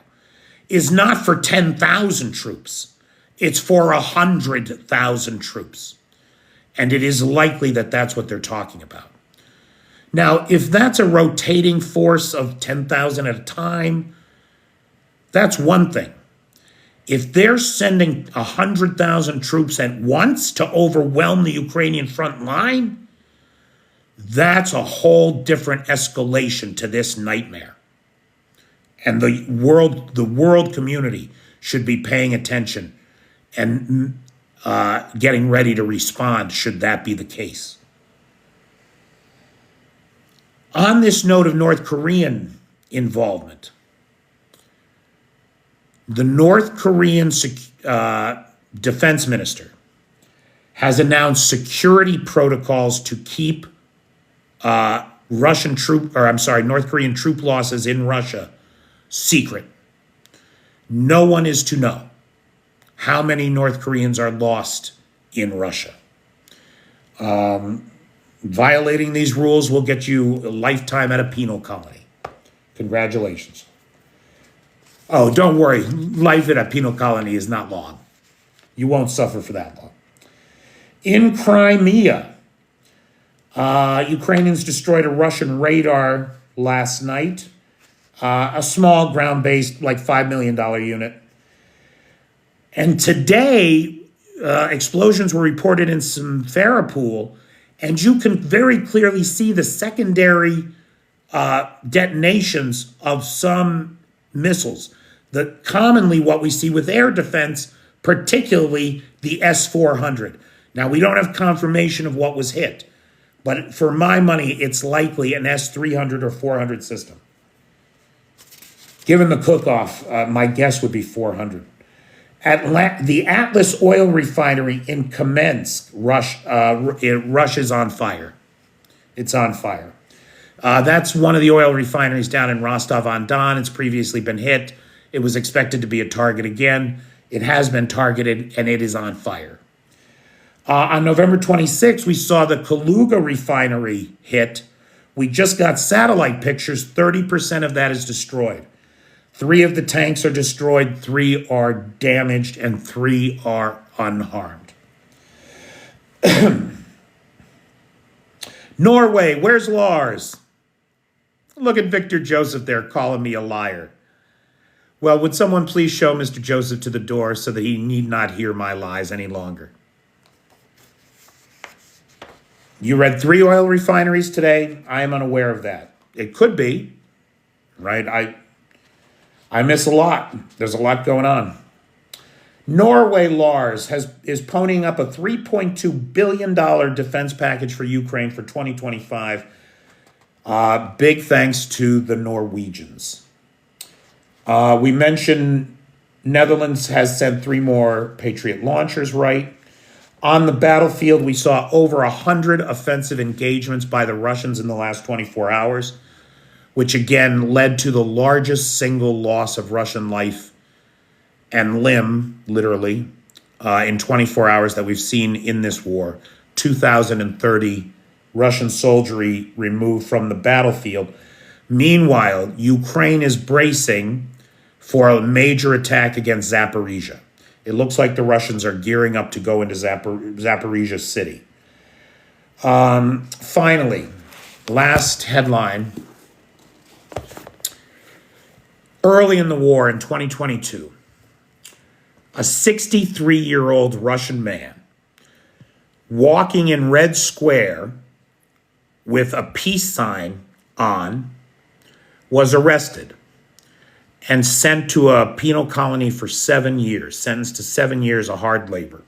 is not for 10,000 troops. It's for 100,000 troops. And it is likely that that's what they're talking about. Now, if that's a rotating force of 10,000 at a time, that's one thing. If they're sending 100,000 troops at once to overwhelm the Ukrainian front line, that's a whole different escalation to this nightmare. And the world community should be paying attention and getting ready to respond should that be the case. On this note of North Korean involvement, the North Korean defense minister has announced security protocols to keep North Korean troop losses in Russia secret. No one is to know how many North Koreans are lost in Russia. Violating these rules will get you a lifetime at a penal colony. Congratulations. Oh, don't worry. Life at a penal colony is not long. You won't suffer for that long. In Crimea, Ukrainians destroyed a Russian radar last night, a small ground-based, like $5 million unit. And today, explosions were reported in Simferopol, and you can very clearly see the secondary detonations of some missiles. Commonly what we see with air defense, particularly the S-400. Now, we don't have confirmation of what was hit, but for my money, it's likely an S-300 or 400 system. Given the cook-off, my guess would be 400. The Atlas oil refinery in Kamensk, Russia is on fire. It's on fire. That's one of the oil refineries down in Rostov-on-Don. It's previously been hit. It was expected to be a target again. It has been targeted, and it is on fire. On November 26th, we saw the Kaluga refinery hit. We just got satellite pictures. 30% of that is destroyed. 3 of the tanks are destroyed, 3 are damaged, and 3 are unharmed. Norway, where's Lars? Look at Victor Joseph there calling me a liar. Well, would someone please show Mr. Joseph to the door so that he need not hear my lies any longer? You read 3 oil refineries today? I am unaware of that. It could be, right? I miss a lot. There's a lot going on. Norway, Lars, is ponying up a $3.2 billion defense package for Ukraine for 2025. Big thanks to the Norwegians. We mentioned Netherlands has sent 3 more Patriot launchers, right? On the battlefield, we saw over 100 offensive engagements by the Russians in the last 24 hours, which again led to the largest single loss of Russian life and limb, literally, in 24 hours that we've seen in this war. 2,030 Russian soldiery removed from the battlefield. Meanwhile, Ukraine is bracing for a major attack against Zaporizhia. It looks like the Russians are gearing up to go into Zaporizhia city. Finally, last headline. Early in the war in 2022, a 63-year-old Russian man walking in Red Square with a peace sign on was arrested and sent to a penal colony for 7 years, sentenced to 7 years of hard labor.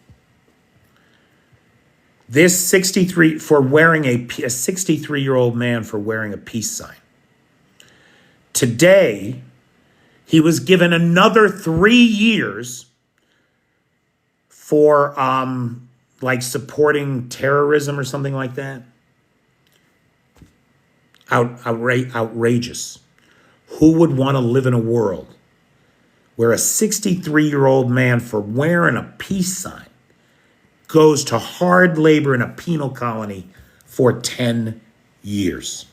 This 63-year-old man for wearing a peace sign. Today, he was given another 3 years for supporting terrorism or something like that. Outrageous. Who would want to live in a world where a 63-year-old man for wearing a peace sign goes to hard labor in a penal colony for 10 years?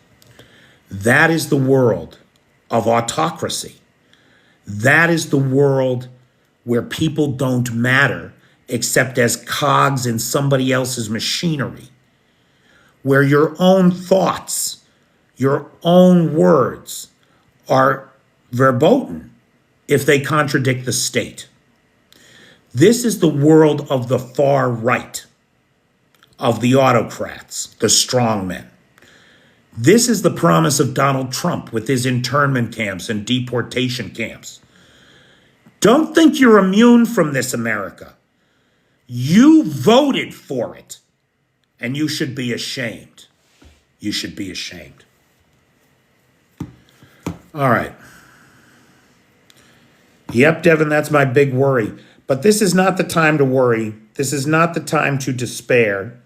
That is the world of autocracy. That is the world where people don't matter except as cogs in somebody else's machinery, where your own thoughts, your own words are verboten if they contradict the state. This is the world of the far right, of the autocrats, the strongmen. This is the promise of Donald Trump with his internment camps and deportation camps. Don't think you're immune from this, America. You voted for it, and you should be ashamed. You should be ashamed. All right. Yep, Devin, that's my big worry. But this is not the time to worry. This is not the time to despair.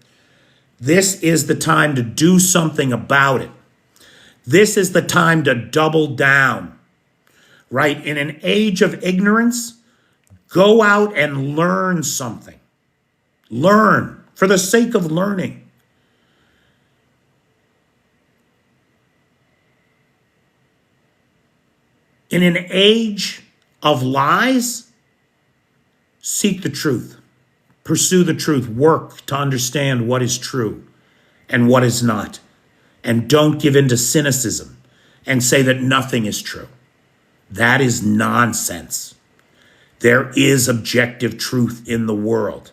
This is the time to do something about it. This is the time to double down, right? In an age of ignorance, go out and learn something. Learn for the sake of learning. In an age of lies, seek the truth. Pursue the truth. Work to understand what is true and what is not. And don't give in to cynicism and say that nothing is true. That is nonsense. There is objective truth in the world.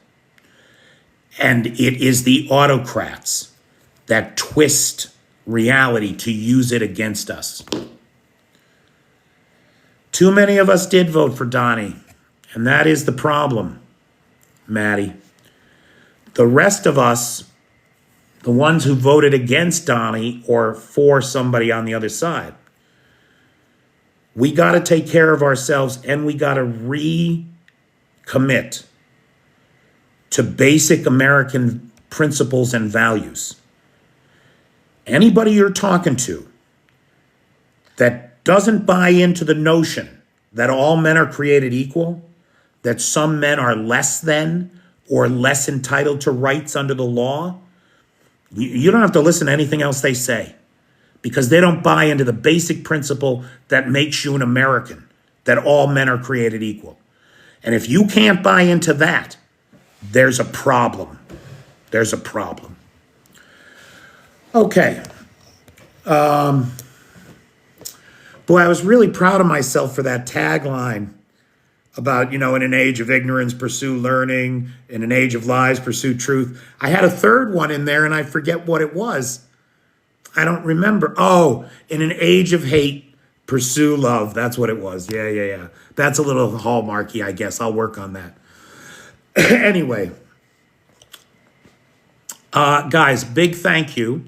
And it is the autocrats that twist reality to use it against us. Too many of us did vote for Donnie, and that is the problem, Maddie. The rest of us, the ones who voted against Donnie or for somebody on the other side, we got to take care of ourselves, and we got to recommit to basic American principles and values. Anybody you're talking to that doesn't buy into the notion that all men are created equal, that some men are less than or less entitled to rights under the law, you don't have to listen to anything else they say, because they don't buy into the basic principle that makes you an American, that all men are created equal. And if you can't buy into that, there's a problem. There's a problem. Okay. Boy, I was really proud of myself for that tagline about, in an age of ignorance, pursue learning. In an age of lies, pursue truth. I had a third one in there, and I forget what it was. I don't remember. Oh, in an age of hate, pursue love. That's what it was. Yeah. That's a little hallmarky, I guess. I'll work on that. Anyway, guys, big thank you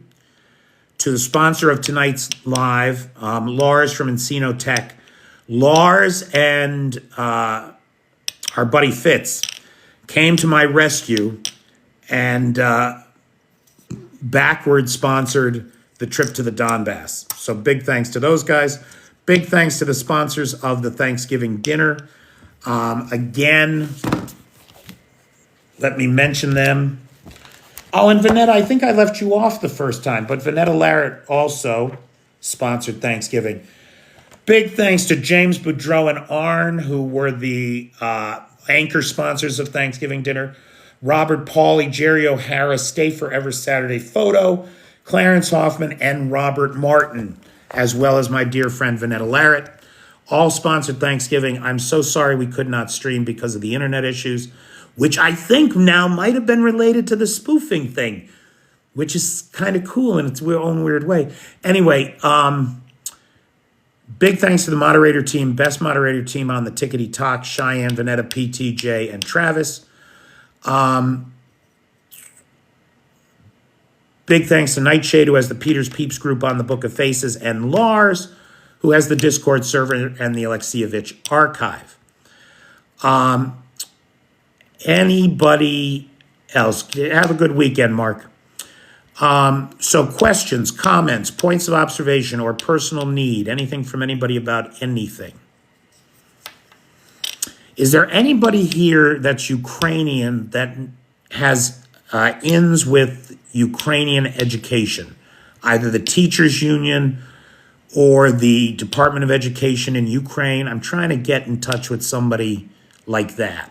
to the sponsor of tonight's live, Lars from Encino Tech. Lars and our buddy Fitz came to my rescue and backwards sponsored the trip to the Donbass. So big thanks to those guys. Big thanks to the sponsors of the Thanksgiving dinner. Again, let me mention them. Oh, and Vanetta, I think I left you off the first time, but Vanetta Larrett also sponsored Thanksgiving. Big thanks to James Boudreau and Arn, who were the anchor sponsors of Thanksgiving dinner. Robert Pauley, Jerry O'Hara, Stay Forever Saturday Photo, Clarence Hoffman, and Robert Martin, as well as my dear friend Vanetta Larrett. All sponsored Thanksgiving. I'm so sorry we could not stream because of the internet issues, which I think now might have been related to the spoofing thing, which is kind of cool in its own weird way. Anyway, big thanks to the moderator team, best moderator team on the Tickety Talk, Cheyenne, Vanetta, PTJ, and Travis. Big thanks to Nightshade, who has the Peters Peeps group on the Book of Faces, and Lars, who has the Discord server and the Alexievich archive. Anybody else? Have a good weekend, Mark. So questions, comments, points of observation, or personal need, anything from anybody about anything. Is there anybody here that's Ukrainian that has ends with Ukrainian education, either the teachers union or the Department of Education in Ukraine? I'm trying to get in touch with somebody like that.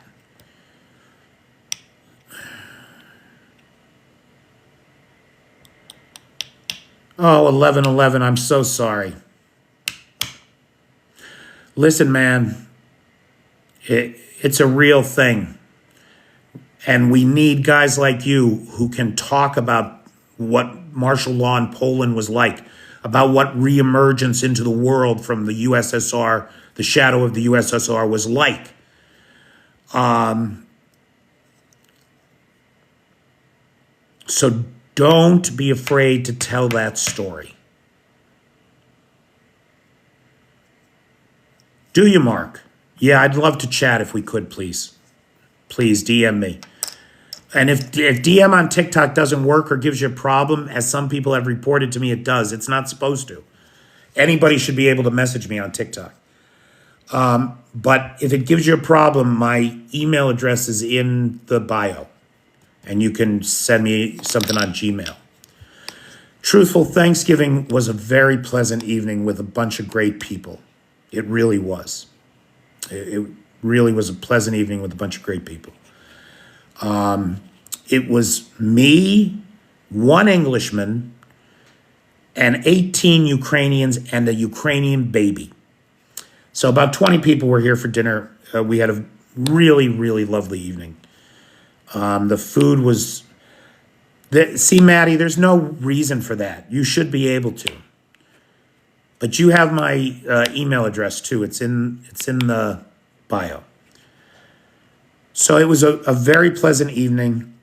Oh, 1111, I'm so sorry. Listen, man, it's a real thing. And we need guys like you who can talk about what martial law in Poland was like, about what reemergence into the world from the USSR, the shadow of the USSR was like. So don't be afraid to tell that story. Do you, Mark? Yeah, I'd love to chat if we could, please. Please DM me. And if DM on TikTok doesn't work or gives you a problem, as some people have reported to me it does, it's not supposed to. Anybody should be able to message me on TikTok. But if it gives you a problem, my email address is in the bio. And you can send me something on Gmail. Truthful, Thanksgiving was a very pleasant evening with a bunch of great people. It really was. It really was a pleasant evening with a bunch of great people. It was me, one Englishman, and 18 Ukrainians and a Ukrainian baby. So about 20 people were here for dinner. We had a really, really lovely evening. The food was... See, Maddie, there's no reason for that. You should be able to. But you have my email address, too. It's in the bio. So it was a very pleasant evening,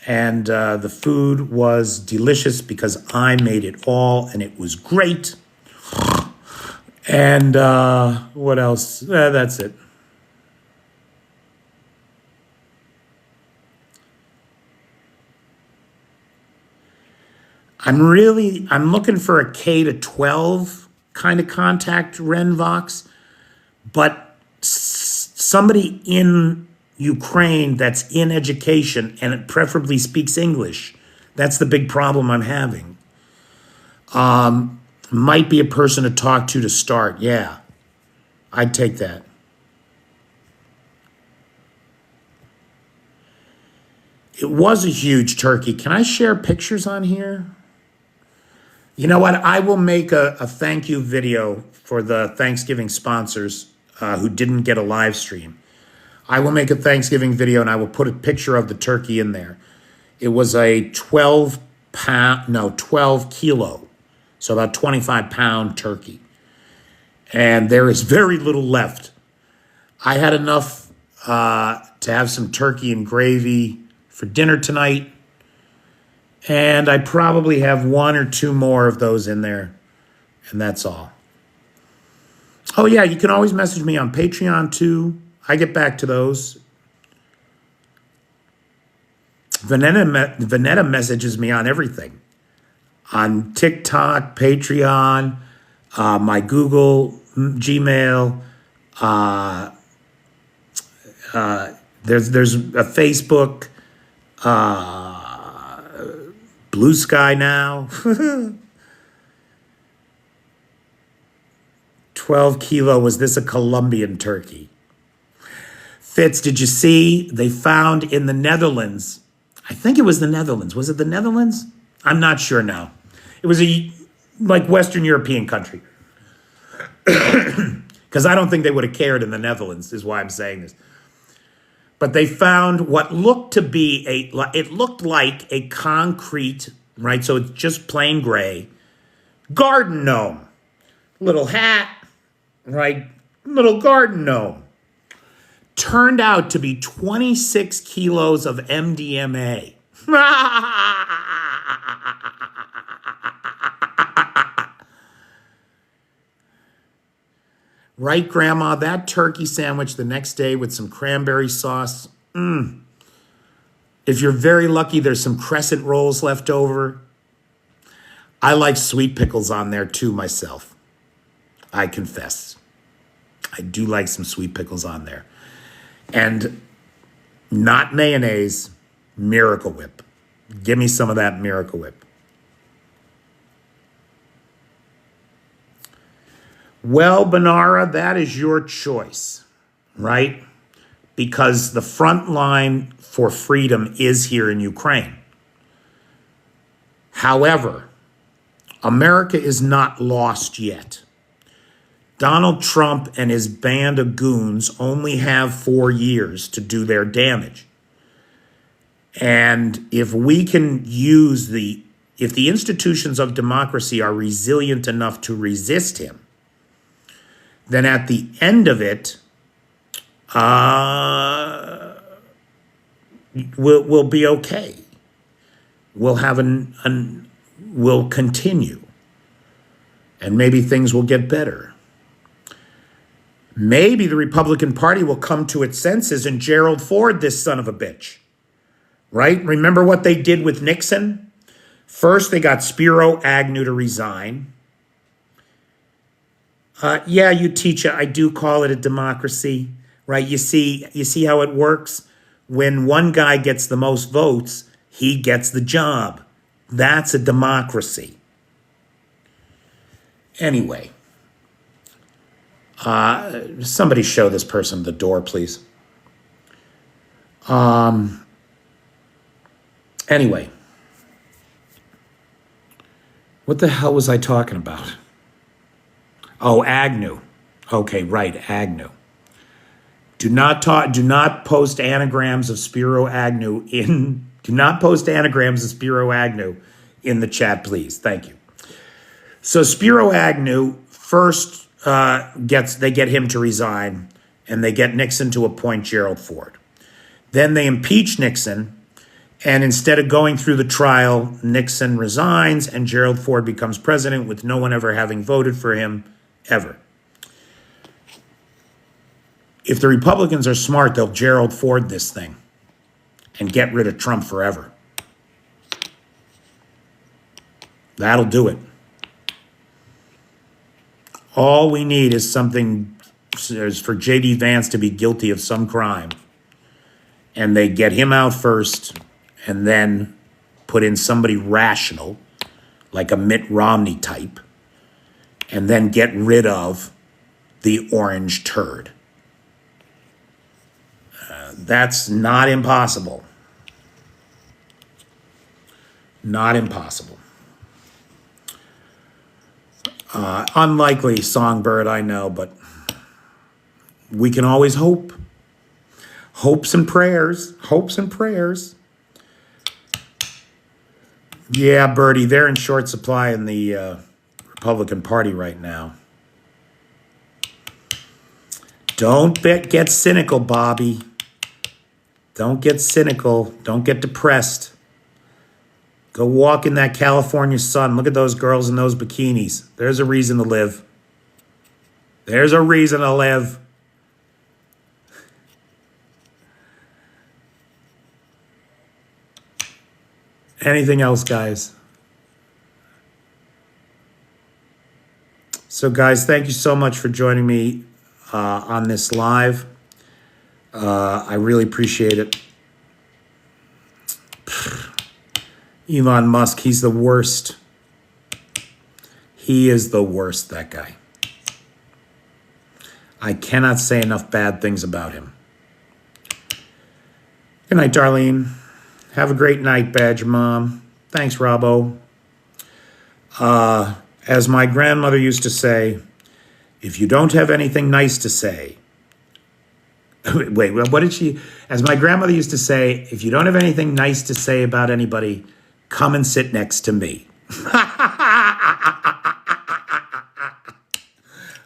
and the food was delicious because I made it all, and it was great. And what else? That's it. I'm looking for a K to 12 kind of contact Renvox, but somebody in Ukraine that's in education and it preferably speaks English. That's the big problem I'm having. Might be a person to talk to start. Yeah, I'd take that. It was a huge turkey. Can I share pictures on here? You know what? I will make a thank you video for the Thanksgiving sponsors who didn't get a live stream. I will make a Thanksgiving video and I will put a picture of the turkey in there. It was a 12 kilo, so about 25-pound turkey. And there is very little left. I had enough to have some turkey and gravy for dinner tonight. And I probably have 1 or 2 more of those in there. And that's all. Oh, yeah, you can always message me on Patreon, too. I get back to those. Vanetta messages me on everything. On TikTok, Patreon, my Google, Gmail. There's a Facebook, Blue Sky now. 12 kilo. Was this a Colombian turkey? Fitz, did you see they found in the Netherlands? I think it was the Netherlands. Was it the Netherlands? I'm not sure now. It was a Western European country. Because I don't think they would have cared in the Netherlands, is why I'm saying this. But they found what looked to be it looked like a concrete, right? So it's just plain gray, garden gnome. Little hat, right? Little garden gnome. Turned out to be 26 kilos of MDMA. Right, Grandma? That turkey sandwich the next day with some cranberry sauce. If you're very lucky, there's some crescent rolls left over. I like sweet pickles on there too myself. I confess. I do like some sweet pickles on there. And not mayonnaise, Miracle Whip. Give me some of that Miracle Whip. Well, Banara, that is your choice, right? Because the front line for freedom is here in Ukraine. However, America is not lost yet. Donald Trump and his band of goons only have 4 years to do their damage. And if we can use if the institutions of democracy are resilient enough to resist him, then at the end of it, we'll be okay. We'll have we'll continue. And maybe things will get better. Maybe the Republican Party will come to its senses and Gerald Ford this son of a bitch. Right? Remember what they did with Nixon? First, they got Spiro Agnew to resign. Yeah, you teacher, I do call it a democracy, right? You see how it works? When one guy gets the most votes, he gets the job. That's a democracy. Anyway, somebody show this person the door, please. Anyway, what the hell was I talking about? Oh, Agnew. Okay, right, Agnew. Do not post anagrams of Spiro Agnew in the chat, please. Thank you. So Spiro Agnew first they get him to resign, and they get Nixon to appoint Gerald Ford. Then they impeach Nixon, and instead of going through the trial, Nixon resigns, and Gerald Ford becomes president with no one ever having voted for him. Ever. If the Republicans are smart, they'll Gerald Ford this thing and get rid of Trump forever. That'll do it. All we need is for J.D. Vance to be guilty of some crime. And they get him out first and then put in somebody rational, like a Mitt Romney type, and then get rid of the orange turd. That's not impossible. Not impossible. Unlikely, Songbird, I know, but we can always hope. Hopes and prayers. Hopes and prayers. Yeah, Bertie, they're in short supply in the Republican Party right now. Don't get cynical, Bobby. Don't get cynical. Don't get depressed. Go walk in that California sun. Look at those girls in those bikinis. There's a reason to live. There's a reason to live. Anything else, guys? So, guys, thank you so much for joining me on this live. I really appreciate it. Elon Musk, he's the worst. He is the worst, that guy. I cannot say enough bad things about him. Good night, Darlene. Have a great night, Badger Mom. Thanks, Robbo. As my grandmother used to say, if you don't have anything nice to say, wait, what did she, as my grandmother used to say, if you don't have anything nice to say about anybody, come and sit next to me.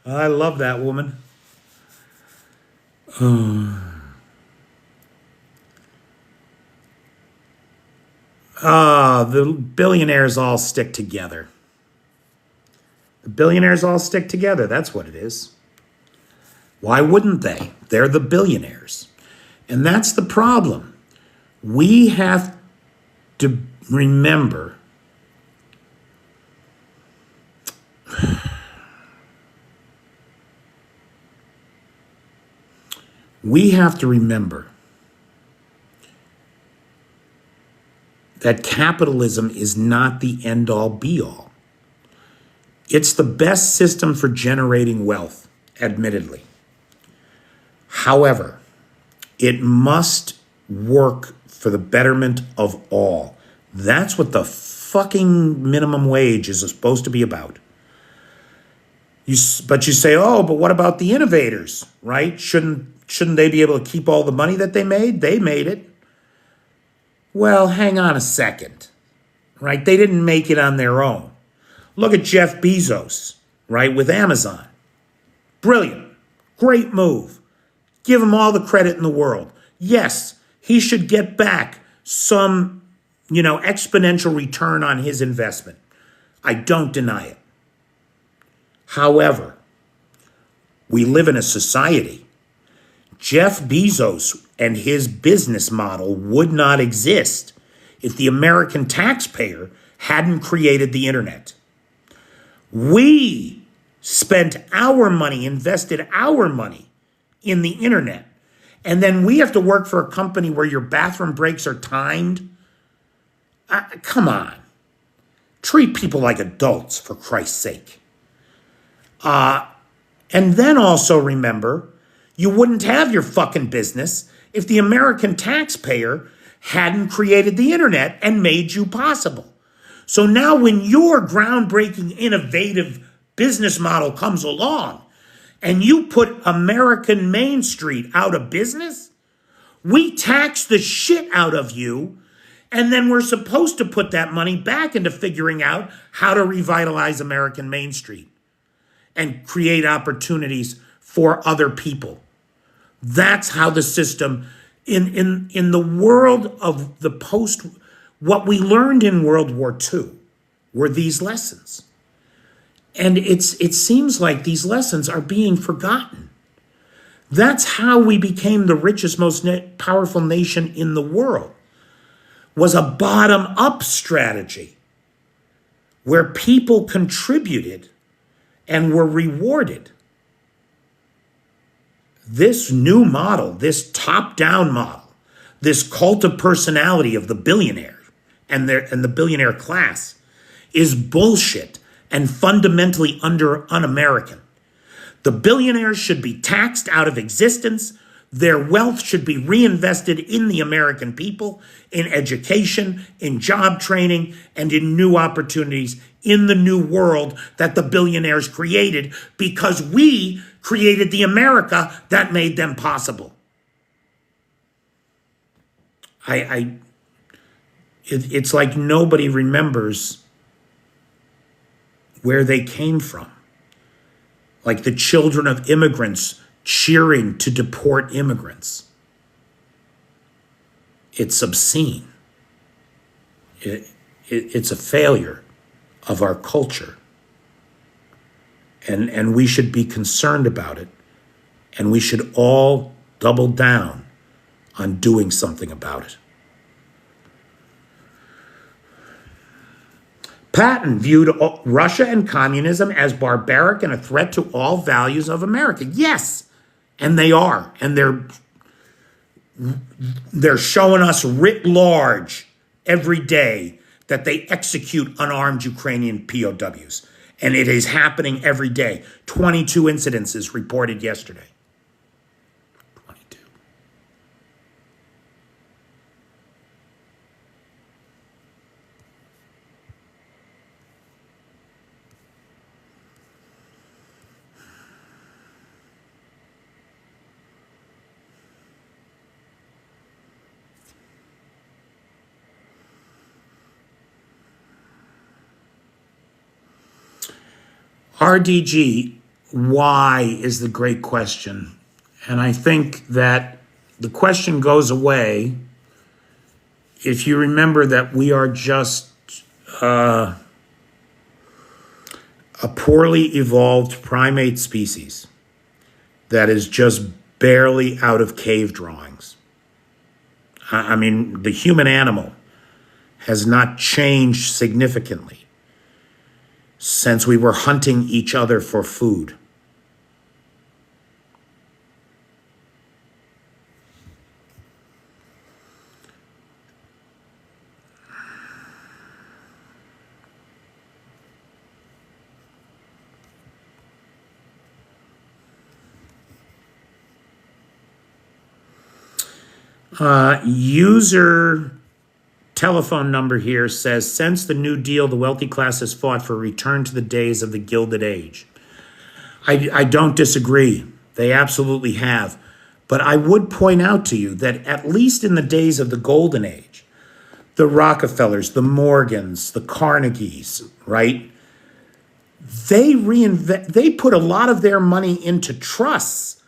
I love that woman. The billionaires all stick together. The billionaires all stick together. That's what it is. Why wouldn't they? They're the billionaires. And that's the problem. We have to remember that capitalism is not the end-all be-all. It's the best system for generating wealth, admittedly. However, it must work for the betterment of all. That's what the fucking minimum wage is supposed to be about. But you say, oh, but what about the innovators, right? Shouldn't they be able to keep all the money that they made? They made it. Well, hang on a second, right? They didn't make it on their own. Look at Jeff Bezos, right, with Amazon. Brilliant. Great move. Give him all the credit in the world. Yes, he should get back some, exponential return on his investment. I don't deny it. However, we live in a society. Jeff Bezos and his business model would not exist if the American taxpayer hadn't created the internet. We spent our money, invested our money in the internet, and then we have to work for a company where your bathroom breaks are timed? Come on. Treat people like adults, for Christ's sake. And then also remember, you wouldn't have your fucking business if the American taxpayer hadn't created the internet and made you possible. So now when your groundbreaking, innovative business model comes along and you put American Main Street out of business, we tax the shit out of you, and then we're supposed to put that money back into figuring out how to revitalize American Main Street and create opportunities for other people. That's how the system, in the world of the post, what we learned in World War II were these lessons. And it seems like these lessons are being forgotten. That's how we became the richest, most powerful nation in the world, was a bottom-up strategy where people contributed and were rewarded. This new model, this top-down model, this cult of personality of the billionaire and the billionaire class is bullshit and fundamentally un-American. The billionaires should be taxed out of existence. Their wealth should be reinvested in the American people, in education, in job training, and in new opportunities in the new world that the billionaires created, because we created the America that made them possible. It's like nobody remembers where they came from. Like the children of immigrants cheering to deport immigrants. It's obscene. It's a failure of our culture. And we should be concerned about it. And we should all double down on doing something about it. Patton viewed Russia and communism as barbaric and a threat to all values of America. Yes, and they are. And they're showing us writ large every day that they execute unarmed Ukrainian POWs. And it is happening every day. 22 incidences reported yesterday. 22. RDG, why is the great question. And I think that the question goes away if you remember that we are just a poorly evolved primate species that is just barely out of cave drawings. I mean, the human animal has not changed significantly since we were hunting each other for food. User telephone number here says, since the New Deal, the wealthy class has fought for a return to the days of the Gilded Age. I don't disagree. They absolutely have. But I would point out to you that at least in the days of the Golden Age, the Rockefellers, the Morgans, the Carnegies, right? They put a lot of their money into trusts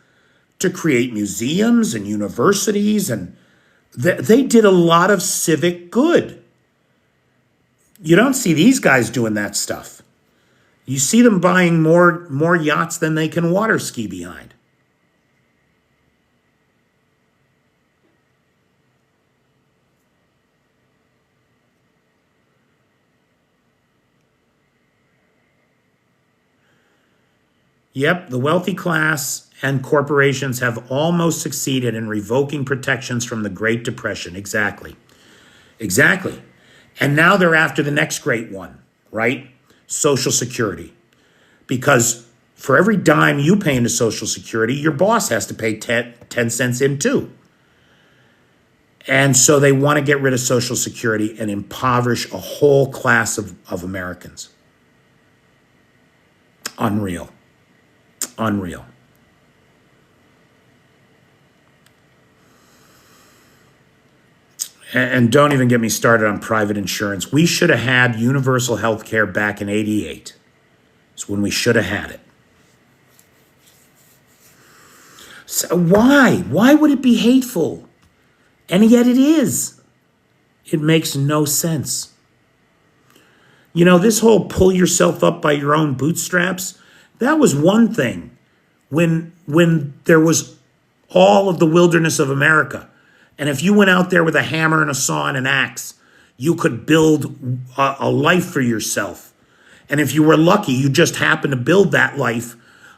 to create museums and universities, and they did a lot of civic good. You don't see these guys doing that stuff. You see them buying more yachts than they can water ski behind. Yep, the wealthy class and corporations have almost succeeded in revoking protections from the Great Depression. Exactly. Exactly. And now they're after the next great one, right? Social Security. Because for every dime you pay into Social Security, your boss has to pay 10 cents in too. And so they want to get rid of Social Security and impoverish a whole class of Americans. Unreal. Unreal. And don't even get me started on private insurance. We should have had universal health care back in '88. It's when we should have had it. So why? Why would it be hateful? And yet it is. It makes no sense. You know, this whole pull yourself up by your own bootstraps, that was one thing when there was all of the wilderness of America. And if you went out there with a hammer and a saw and an axe, you could build a life for yourself. And if you were lucky, you just happened to build that life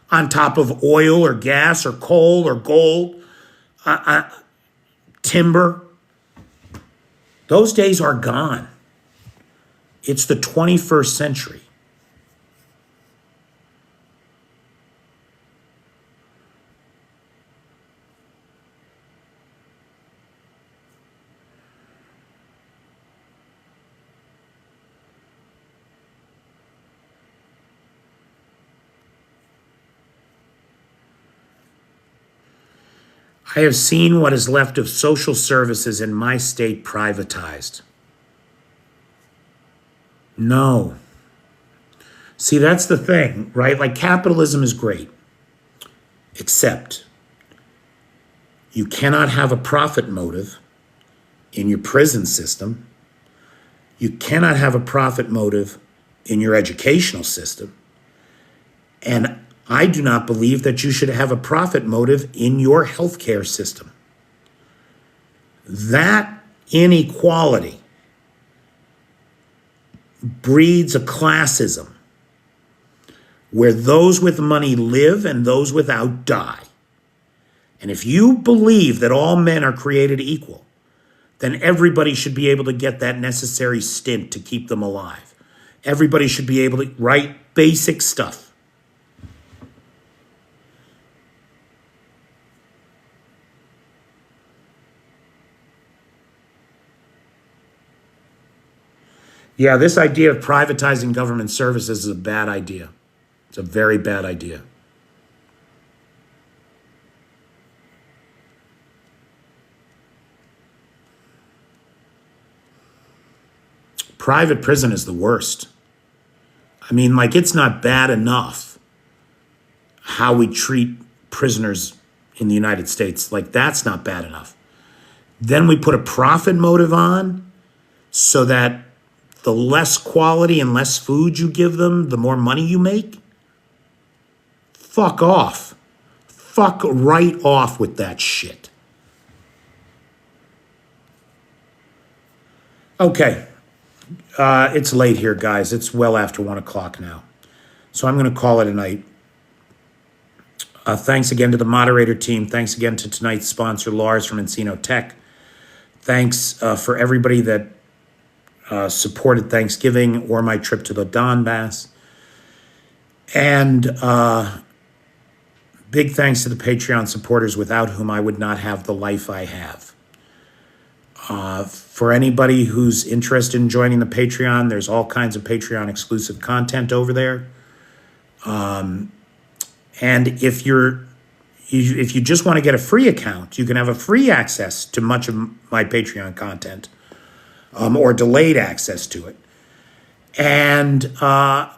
on top of oil or gas or coal or gold, timber. Those days are gone. It's the 21st century. I have seen what is left of social services in my state privatized. No. See, that's the thing, right? Like, capitalism is great, except you cannot have a profit motive in your prison system. You cannot have a profit motive in your educational system. And I do not believe that you should have a profit motive in your healthcare system. That inequality breeds a classism where those with money live and those without die. And if you believe that all men are created equal, then everybody should be able to get that necessary stint to keep them alive. Everybody should be able to write basic stuff. Yeah, this idea of privatizing government services is a bad idea. It's a very bad idea. Private prison is the worst. I mean, like, it's not bad enough how we treat prisoners in the United States. Like, that's not bad enough. Then we put a profit motive on so that the less quality and less food you give them, the more money you make. Fuck off. Fuck right off with that shit. Okay. It's late here, guys. It's well after 1 o'clock now. So I'm going to call it a night. Thanks again to the moderator team. Thanks again to tonight's sponsor, Lars from Encino Tech. Thanks for everybody that supported Thanksgiving or my trip to the Donbass. And big thanks to the Patreon supporters without whom I would not have the life I have. For anybody who's interested in joining the Patreon, there's all kinds of Patreon exclusive content over there. And if you just want to get a free account, you can have a free access to much of my Patreon content, or delayed access to it. And I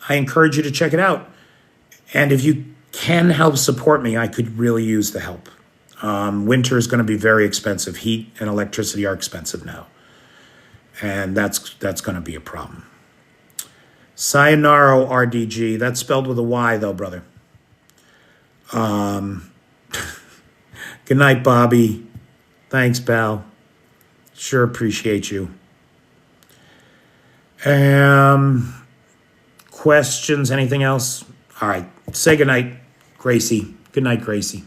encourage you to check it out. And if you can help support me, I could really use the help. Winter is going to be very expensive. Heat and electricity are expensive now. And that's going to be a problem. Sayonara RDG. That's spelled with a Y, though, brother. Good night, Bobby. Thanks, pal. Sure appreciate you. Questions? Anything else? All right. Say good night, Gracie. Good night, Gracie.